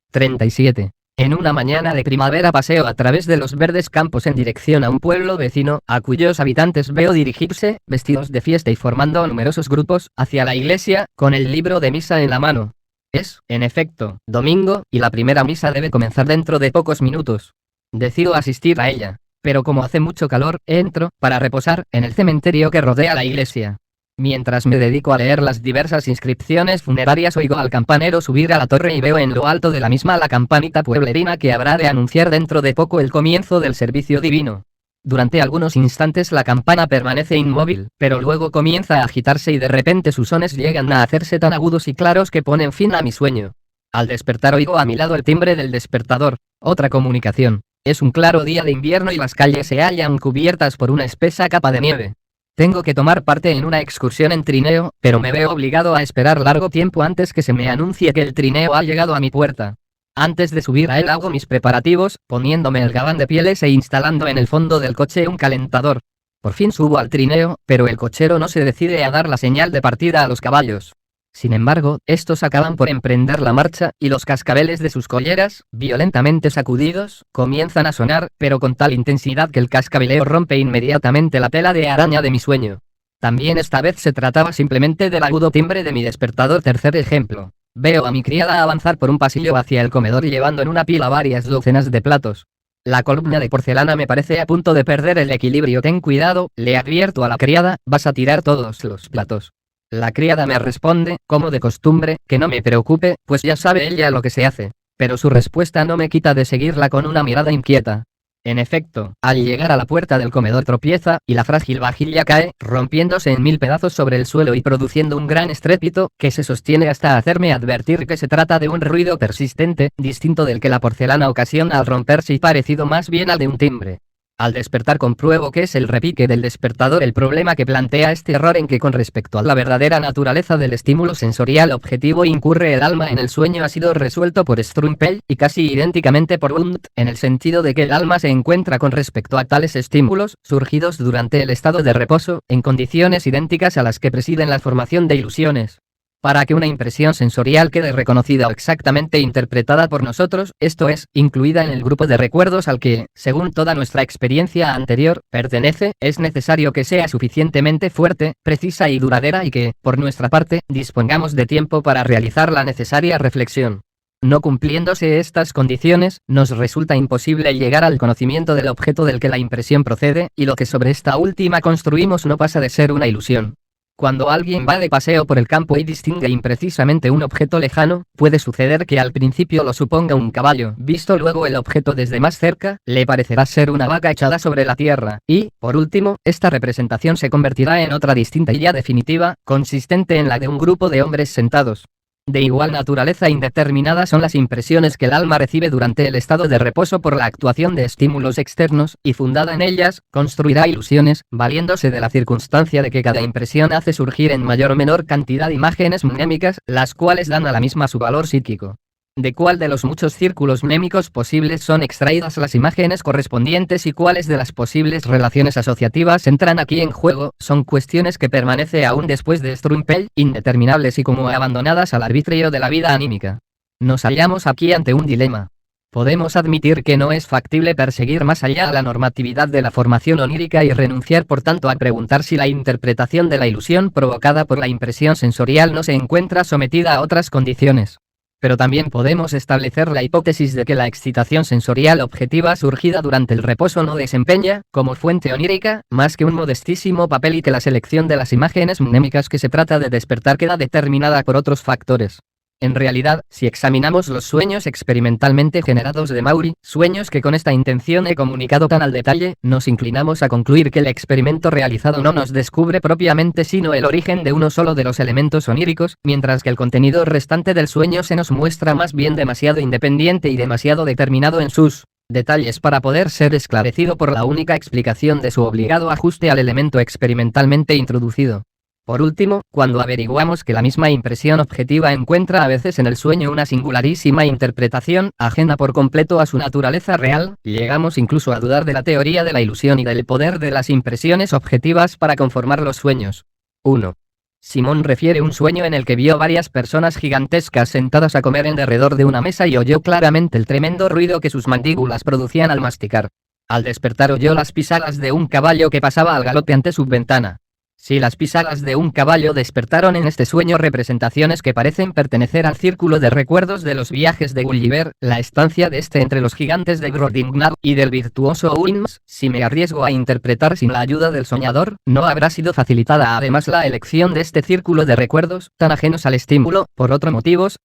37. En una mañana de primavera paseo a través de los verdes campos en dirección a un pueblo vecino, a cuyos habitantes veo dirigirse, vestidos de fiesta y formando numerosos grupos, hacia la iglesia, con el libro de misa en la mano. Es, en efecto, domingo, y la primera misa debe comenzar dentro de pocos minutos. Decido asistir a ella, pero como hace mucho calor, entro, para reposar, en el cementerio que rodea la iglesia. Mientras me dedico a leer las diversas inscripciones funerarias oigo al campanero subir a la torre y veo en lo alto de la misma la campanita pueblerina que habrá de anunciar dentro de poco el comienzo del servicio divino. Durante algunos instantes la campana permanece inmóvil, pero luego comienza a agitarse y de repente sus sones llegan a hacerse tan agudos y claros que ponen fin a mi sueño. Al despertar oigo a mi lado el timbre del despertador. Otra comunicación. Es un claro día de invierno y las calles se hallan cubiertas por una espesa capa de nieve. Tengo que tomar parte en una excursión en trineo, pero me veo obligado a esperar largo tiempo antes que se me anuncie que el trineo ha llegado a mi puerta. Antes de subir a él hago mis preparativos, poniéndome el gabán de pieles e instalando en el fondo del coche un calentador. Por fin subo al trineo, pero el cochero no se decide a dar la señal de partida a los caballos. Sin embargo, estos acaban por emprender la marcha, y los cascabeles de sus colleras, violentamente sacudidos, comienzan a sonar, pero con tal intensidad que el cascabeleo rompe inmediatamente la tela de araña de mi sueño. También esta vez se trataba simplemente del agudo timbre de mi despertador. Tercer ejemplo. Veo a mi criada avanzar por un pasillo hacia el comedor llevando en una pila varias docenas de platos. La columna de porcelana me parece a punto de perder el equilibrio. Ten cuidado, le advierto a la criada, vas a tirar todos los platos. La criada me responde, como de costumbre, que no me preocupe, pues ya sabe ella lo que se hace. Pero su respuesta no me quita de seguirla con una mirada inquieta. En efecto, al llegar a la puerta del comedor tropieza, y la frágil vajilla cae, rompiéndose en mil pedazos sobre el suelo y produciendo un gran estrépito, que se sostiene hasta hacerme advertir que se trata de un ruido persistente, distinto del que la porcelana ocasiona al romperse y parecido más bien al de un timbre. Al despertar compruebo que es el repique del despertador el problema que plantea este error en que con respecto a la verdadera naturaleza del estímulo sensorial objetivo incurre el alma en el sueño ha sido resuelto por Strumpel, y casi idénticamente por Wundt, en el sentido de que el alma se encuentra con respecto a tales estímulos, surgidos durante el estado de reposo, en condiciones idénticas a las que presiden la formación de ilusiones. Para que una impresión sensorial quede reconocida o exactamente interpretada por nosotros, esto es, incluida en el grupo de recuerdos al que, según toda nuestra experiencia anterior, pertenece, es necesario que sea suficientemente fuerte, precisa y duradera y que, por nuestra parte, dispongamos de tiempo para realizar la necesaria reflexión. No cumpliéndose estas condiciones, nos resulta imposible llegar al conocimiento del objeto del que la impresión procede, y lo que sobre esta última construimos no pasa de ser una ilusión. Cuando alguien va de paseo por el campo y distingue imprecisamente un objeto lejano, puede suceder que al principio lo suponga un caballo. Visto luego el objeto desde más cerca, le parecerá ser una vaca echada sobre la tierra, y, por último, esta representación se convertirá en otra distinta y ya definitiva, consistente en la de un grupo de hombres sentados. De igual naturaleza indeterminada son las impresiones que el alma recibe durante el estado de reposo por la actuación de estímulos externos, y fundada en ellas, construirá ilusiones, valiéndose de la circunstancia de que cada impresión hace surgir en mayor o menor cantidad imágenes mnémicas, las cuales dan a la misma su valor psíquico. ¿De cuál de los muchos círculos mnémicos posibles son extraídas las imágenes correspondientes y cuáles de las posibles relaciones asociativas entran aquí en juego? Son cuestiones que permanecen aún después de Strumpel, indeterminables y como abandonadas al arbitrio de la vida anímica. Nos hallamos aquí ante un dilema. Podemos admitir que no es factible perseguir más allá la normatividad de la formación onírica y renunciar por tanto a preguntar si la interpretación de la ilusión provocada por la impresión sensorial no se encuentra sometida a otras condiciones. Pero también podemos establecer la hipótesis de que la excitación sensorial objetiva surgida durante el reposo no desempeña, como fuente onírica, más que un modestísimo papel y que la selección de las imágenes mnémicas que se trata de despertar queda determinada por otros factores. En realidad, si examinamos los sueños experimentalmente generados de Maury, sueños que con esta intención he comunicado tan al detalle, nos inclinamos a concluir que el experimento realizado no nos descubre propiamente sino el origen de uno solo de los elementos oníricos, mientras que el contenido restante del sueño se nos muestra más bien demasiado independiente y demasiado determinado en sus detalles para poder ser esclarecido por la única explicación de su obligado ajuste al elemento experimentalmente introducido. Por último, cuando averiguamos que la misma impresión objetiva encuentra a veces en el sueño una singularísima interpretación, ajena por completo a su naturaleza real, llegamos incluso a dudar de la teoría de la ilusión y del poder de las impresiones objetivas para conformar los sueños. 1. Simón refiere un sueño en el que vio varias personas gigantescas sentadas a comer en derredor de una mesa y oyó claramente el tremendo ruido que sus mandíbulas producían al masticar. Al despertar oyó las pisadas de un caballo que pasaba al galope ante su ventana. Si las pisadas de un caballo despertaron en este sueño representaciones que parecen pertenecer al círculo de recuerdos de los viajes de Gulliver, la estancia de este entre los gigantes de Brobdingnag y del virtuoso Wilms, si me arriesgo a interpretar sin la ayuda del soñador, no habrá sido facilitada además la elección de este círculo de recuerdos, tan ajenos al estímulo, por otros motivos.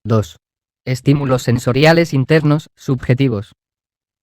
2. Estímulos sensoriales internos, subjetivos.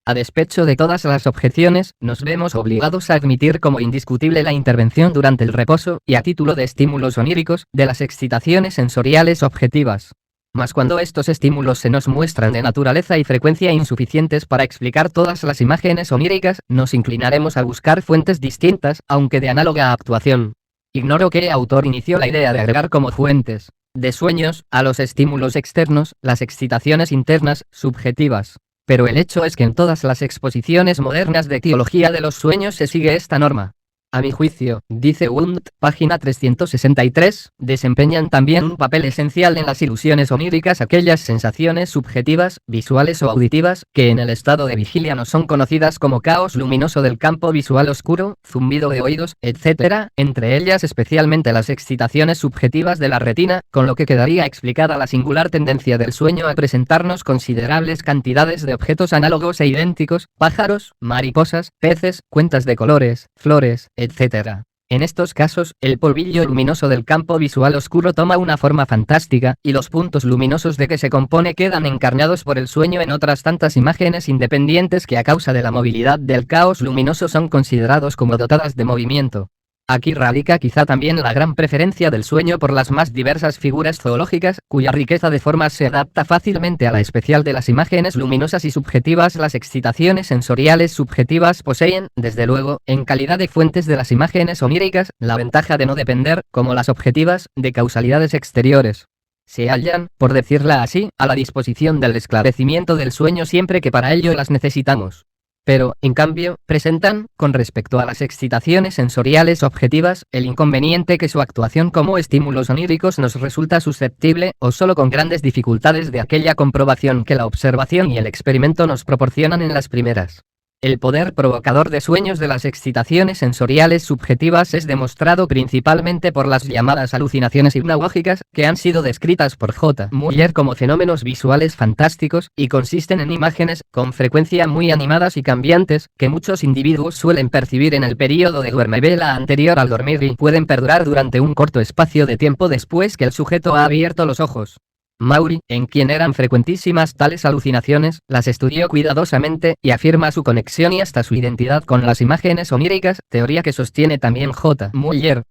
A despecho de todas las objeciones, nos vemos obligados a admitir como indiscutible la intervención durante el reposo, y a título de estímulos oníricos, de las excitaciones sensoriales objetivas. Mas cuando estos estímulos se nos muestran de naturaleza y frecuencia insuficientes para explicar todas las imágenes oníricas, nos inclinaremos a buscar fuentes distintas, aunque de análoga actuación. Ignoro qué autor inició la idea de agregar como fuentes de sueños a los estímulos externos, las excitaciones internas, subjetivas. Pero el hecho es que en todas las exposiciones modernas de etiología de los sueños se sigue esta norma. A mi juicio, dice Wundt, página 363, desempeñan también un papel esencial en las ilusiones oníricas aquellas sensaciones subjetivas, visuales o auditivas, que en el estado de vigilia no son conocidas como caos luminoso del campo visual oscuro, zumbido de oídos, etc., entre ellas especialmente las excitaciones subjetivas de la retina, con lo que quedaría explicada la singular tendencia del sueño a presentarnos considerables cantidades de objetos análogos e idénticos, pájaros, mariposas, peces, cuentas de colores, flores, etc. En estos casos, el polvillo luminoso del campo visual oscuro toma una forma fantástica, y los puntos luminosos de que se compone quedan encarnados por el sueño en otras tantas imágenes independientes que a causa de la movilidad del caos luminoso son considerados como dotadas de movimiento. Aquí radica quizá también la gran preferencia del sueño por las más diversas figuras zoológicas, cuya riqueza de formas se adapta fácilmente a la especial de las imágenes luminosas y subjetivas. Las excitaciones sensoriales subjetivas poseen, desde luego, en calidad de fuentes de las imágenes oníricas, la ventaja de no depender, como las objetivas, de causalidades exteriores. Se hallan, por decirla así, a la disposición del esclarecimiento del sueño siempre que para ello las necesitamos. Pero, en cambio, presentan, con respecto a las excitaciones sensoriales objetivas, el inconveniente que su actuación como estímulos oníricos nos resulta susceptible, o solo con grandes dificultades de aquella comprobación que la observación y el experimento nos proporcionan en las primeras. El poder provocador de sueños de las excitaciones sensoriales subjetivas es demostrado principalmente por las llamadas alucinaciones hipnagógicas, que han sido descritas por J. Muller como fenómenos visuales fantásticos, y consisten en imágenes, con frecuencia muy animadas y cambiantes, que muchos individuos suelen percibir en el período de duermevela anterior al dormir y pueden perdurar durante un corto espacio de tiempo después que el sujeto ha abierto los ojos. Maury, en quien eran frecuentísimas tales alucinaciones, las estudió cuidadosamente, y afirma su conexión y hasta su identidad con las imágenes oníricas, teoría que sostiene también J. Muller.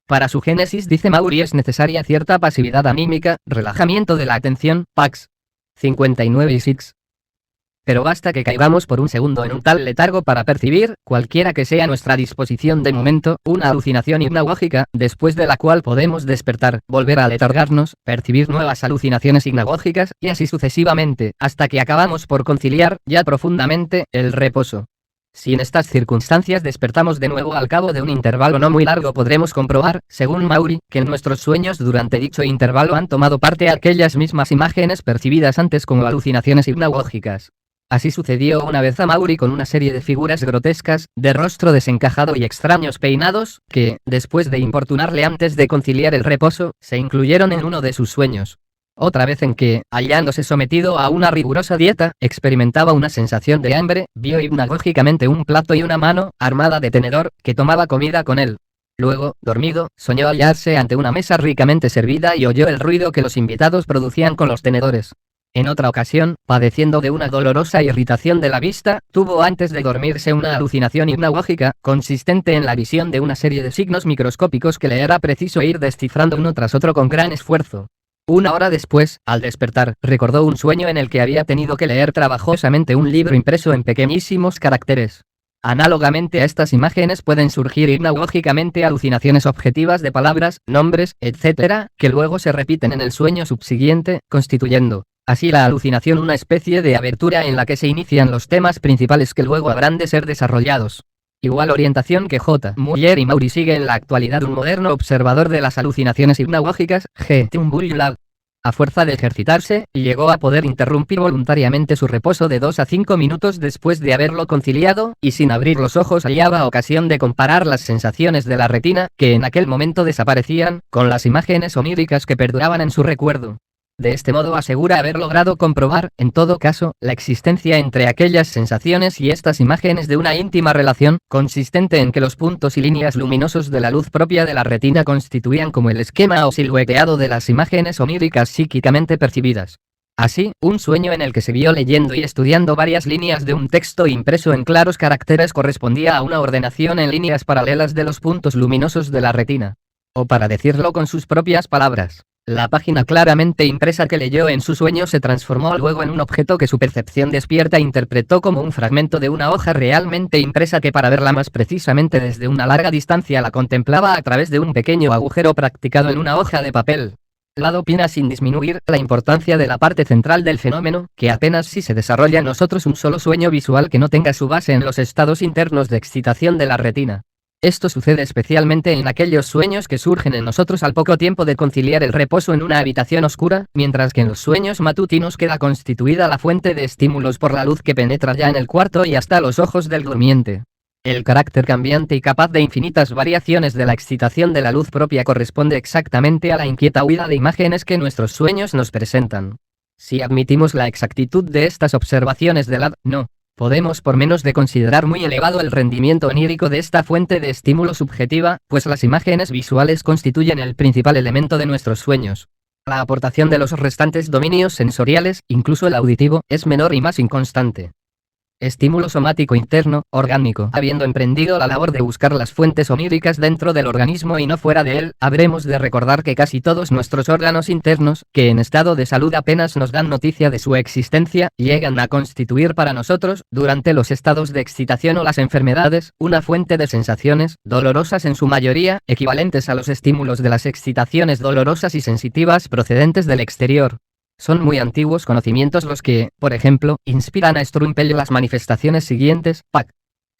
Para su génesis, dice Maury, es necesaria cierta pasividad anímica, relajamiento de la atención, Pax 59 y 6. Pero basta que caigamos por un segundo en un tal letargo para percibir, cualquiera que sea nuestra disposición de momento, una alucinación hipnagógica, después de la cual podemos despertar, volver a letargarnos, percibir nuevas alucinaciones hipnagógicas, y así sucesivamente, hasta que acabamos por conciliar, ya profundamente, el reposo. Si en estas circunstancias despertamos de nuevo al cabo de un intervalo no muy largo, podremos comprobar, según Maury, que en nuestros sueños durante dicho intervalo han tomado parte aquellas mismas imágenes percibidas antes como alucinaciones hipnagógicas. Así sucedió una vez a Maury con una serie de figuras grotescas, de rostro desencajado y extraños peinados, que, después de importunarle antes de conciliar el reposo, se incluyeron en uno de sus sueños. Otra vez en que, hallándose sometido a una rigurosa dieta, experimentaba una sensación de hambre, vio hipnagógicamente un plato y una mano, armada de tenedor, que tomaba comida con él. Luego, dormido, soñó hallarse ante una mesa ricamente servida y oyó el ruido que los invitados producían con los tenedores. En otra ocasión, padeciendo de una dolorosa irritación de la vista, tuvo antes de dormirse una alucinación hipnagógica, consistente en la visión de una serie de signos microscópicos que le era preciso ir descifrando uno tras otro con gran esfuerzo. Una hora después, al despertar, recordó un sueño en el que había tenido que leer trabajosamente un libro impreso en pequeñísimos caracteres. Análogamente a estas imágenes pueden surgir hipnagógicamente alucinaciones objetivas de palabras, nombres, etc., que luego se repiten en el sueño subsiguiente, constituyendo así la alucinación una especie de abertura en la que se inician los temas principales que luego habrán de ser desarrollados. Igual orientación que J. Muller y Maury sigue en la actualidad un moderno observador de las alucinaciones hipnagógicas, G. Turnbull. A fuerza de ejercitarse, llegó a poder interrumpir voluntariamente su reposo de 2 a 5 minutos después de haberlo conciliado, y sin abrir los ojos hallaba ocasión de comparar las sensaciones de la retina, que en aquel momento desaparecían, con las imágenes oníricas que perduraban en su recuerdo. De este modo asegura haber logrado comprobar, en todo caso, la existencia entre aquellas sensaciones y estas imágenes de una íntima relación, consistente en que los puntos y líneas luminosos de la luz propia de la retina constituían como el esquema o silueteado de las imágenes oníricas psíquicamente percibidas. Así, un sueño en el que se vio leyendo y estudiando varias líneas de un texto impreso en claros caracteres correspondía a una ordenación en líneas paralelas de los puntos luminosos de la retina. O para decirlo con sus propias palabras, la página claramente impresa que leyó en su sueño se transformó luego en un objeto que su percepción despierta interpretó como un fragmento de una hoja realmente impresa que para verla más precisamente desde una larga distancia la contemplaba a través de un pequeño agujero practicado en una hoja de papel. Lado opina sin disminuir la importancia de la parte central del fenómeno, que apenas si se desarrolla en nosotros un solo sueño visual que no tenga su base en los estados internos de excitación de la retina. Esto sucede especialmente en aquellos sueños que surgen en nosotros al poco tiempo de conciliar el reposo en una habitación oscura, mientras que en los sueños matutinos queda constituida la fuente de estímulos por la luz que penetra ya en el cuarto y hasta los ojos del durmiente. El carácter cambiante y capaz de infinitas variaciones de la excitación de la luz propia corresponde exactamente a la inquieta huida de imágenes que nuestros sueños nos presentan. Si admitimos la exactitud de estas observaciones de la no podemos por menos de considerar muy elevado el rendimiento onírico de esta fuente de estímulo subjetiva, pues las imágenes visuales constituyen el principal elemento de nuestros sueños. La aportación de los restantes dominios sensoriales, incluso el auditivo, es menor y más inconstante. Estímulo somático interno, orgánico. Habiendo emprendido la labor de buscar las fuentes oníricas dentro del organismo y no fuera de él, habremos de recordar que casi todos nuestros órganos internos, que en estado de salud apenas nos dan noticia de su existencia, llegan a constituir para nosotros, durante los estados de excitación o las enfermedades, una fuente de sensaciones, dolorosas en su mayoría, equivalentes a los estímulos de las excitaciones dolorosas y sensitivas procedentes del exterior. Son muy antiguos conocimientos los que, por ejemplo, inspiran a Strumpel las manifestaciones siguientes, Pac.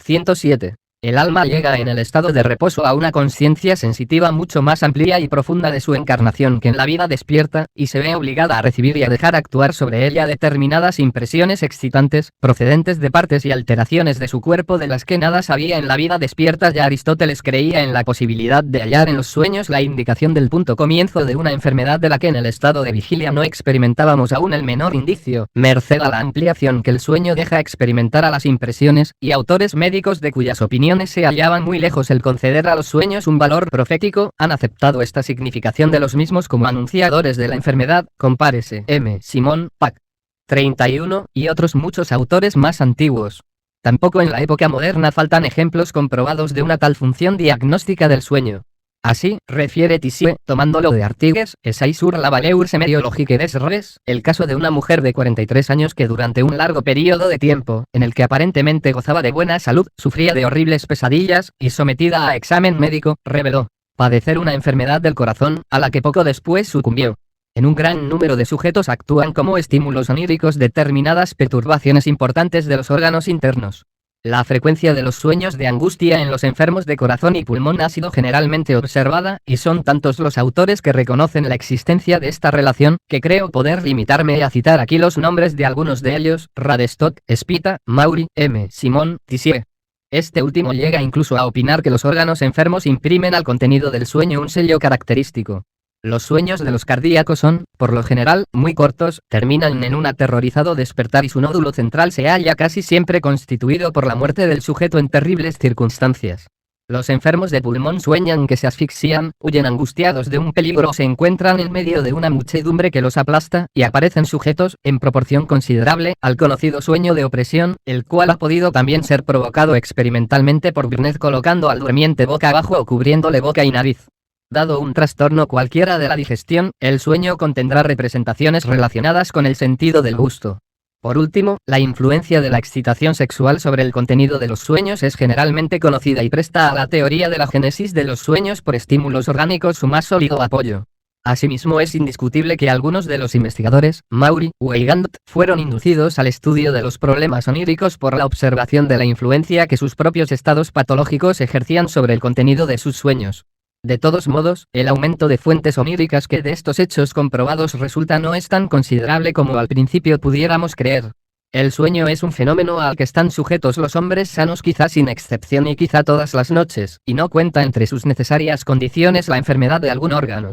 107. El alma llega en el estado de reposo a una conciencia sensitiva mucho más amplia y profunda de su encarnación que en la vida despierta, y se ve obligada a recibir y a dejar actuar sobre ella determinadas impresiones excitantes, procedentes de partes y alteraciones de su cuerpo de las que nada sabía en la vida despierta. Ya Aristóteles creía en la posibilidad de hallar en los sueños la indicación del punto comienzo de una enfermedad de la que en el estado de vigilia no experimentábamos aún el menor indicio, merced a la ampliación que el sueño deja experimentar a las impresiones, y autores médicos de cuyas opiniones se hallaban muy lejos el conceder a los sueños un valor profético, han aceptado esta significación de los mismos como anunciadores de la enfermedad, compárese M. Simón, Pac. 31, y otros muchos autores más antiguos. Tampoco en la época moderna faltan ejemplos comprobados de una tal función diagnóstica del sueño. Así, refiere Tissier, tomándolo de Artigues, Essai sur la valeur semériologique des res, el caso de una mujer de 43 años que durante un largo periodo de tiempo, en el que aparentemente gozaba de buena salud, sufría de horribles pesadillas, y sometida a examen médico, reveló padecer una enfermedad del corazón, a la que poco después sucumbió. En un gran número de sujetos actúan como estímulos oníricos determinadas perturbaciones importantes de los órganos internos. La frecuencia de los sueños de angustia en los enfermos de corazón y pulmón ha sido generalmente observada, y son tantos los autores que reconocen la existencia de esta relación, que creo poder limitarme a citar aquí los nombres de algunos de ellos: Radestock, Spita, Maury, M. Simón, Tissier. Este último llega incluso a opinar que los órganos enfermos imprimen al contenido del sueño un sello característico. Los sueños de los cardíacos son, por lo general, muy cortos, terminan en un aterrorizado despertar y su nódulo central se halla casi siempre constituido por la muerte del sujeto en terribles circunstancias. Los enfermos de pulmón sueñan que se asfixian, huyen angustiados de un peligro o se encuentran en medio de una muchedumbre que los aplasta, y aparecen sujetos, en proporción considerable, al conocido sueño de opresión, el cual ha podido también ser provocado experimentalmente por Burnet colocando al durmiente boca abajo o cubriéndole boca y nariz. Dado un trastorno cualquiera de la digestión, el sueño contendrá representaciones relacionadas con el sentido del gusto. Por último, la influencia de la excitación sexual sobre el contenido de los sueños es generalmente conocida y presta a la teoría de la génesis de los sueños por estímulos orgánicos su más sólido apoyo. Asimismo, es indiscutible que algunos de los investigadores, Maury, Weigand, fueron inducidos al estudio de los problemas oníricos por la observación de la influencia que sus propios estados patológicos ejercían sobre el contenido de sus sueños. De todos modos, el aumento de fuentes oníricas que de estos hechos comprobados resulta no es tan considerable como al principio pudiéramos creer. El sueño es un fenómeno al que están sujetos los hombres sanos quizá sin excepción y quizá todas las noches, y no cuenta entre sus necesarias condiciones la enfermedad de algún órgano.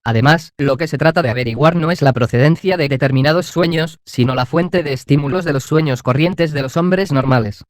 Además, lo que se trata de averiguar no es la procedencia de determinados sueños, sino la fuente de estímulos de los sueños corrientes de los hombres normales.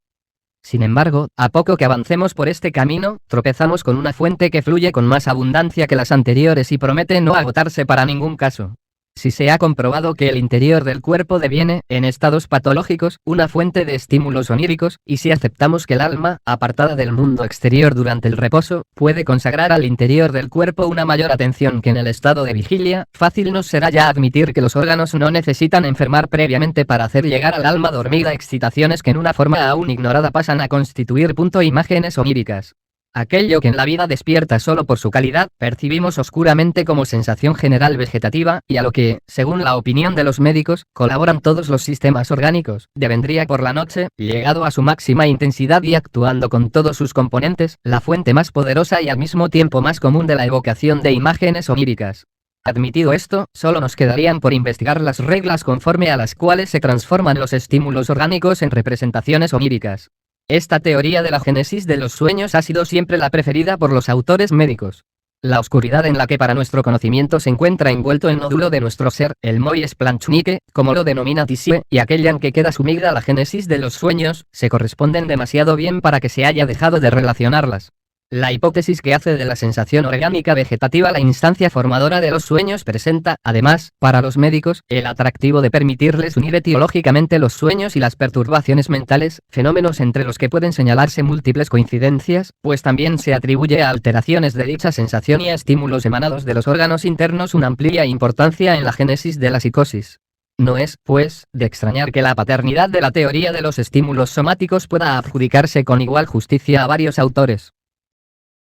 Sin embargo, a poco que avancemos por este camino, tropezamos con una fuente que fluye con más abundancia que las anteriores y promete no agotarse para ningún caso. Si se ha comprobado que el interior del cuerpo deviene, en estados patológicos, una fuente de estímulos oníricos, y si aceptamos que el alma, apartada del mundo exterior durante el reposo, puede consagrar al interior del cuerpo una mayor atención que en el estado de vigilia, fácil nos será ya admitir que los órganos no necesitan enfermar previamente para hacer llegar al alma dormida excitaciones que en una forma aún ignorada pasan a constituir imágenes oníricas. Aquello que en la vida despierta solo por su calidad, percibimos oscuramente como sensación general vegetativa, y a lo que, según la opinión de los médicos, colaboran todos los sistemas orgánicos, devendría por la noche, llegado a su máxima intensidad y actuando con todos sus componentes, la fuente más poderosa y al mismo tiempo más común de la evocación de imágenes oníricas. Admitido esto, solo nos quedarían por investigar las reglas conforme a las cuales se transforman los estímulos orgánicos en representaciones oníricas. Esta teoría de la génesis de los sueños ha sido siempre la preferida por los autores médicos. La oscuridad en la que para nuestro conocimiento se encuentra envuelto el nódulo de nuestro ser, el moyes planchnique, como lo denomina Tissier, y aquella en que queda sumida la génesis de los sueños, se corresponden demasiado bien para que se haya dejado de relacionarlas. La hipótesis que hace de la sensación orgánica vegetativa la instancia formadora de los sueños presenta, además, para los médicos, el atractivo de permitirles unir etiológicamente los sueños y las perturbaciones mentales, fenómenos entre los que pueden señalarse múltiples coincidencias, pues también se atribuye a alteraciones de dicha sensación y a estímulos emanados de los órganos internos una amplia importancia en la génesis de la psicosis. No es, pues, de extrañar que la paternidad de la teoría de los estímulos somáticos pueda adjudicarse con igual justicia a varios autores.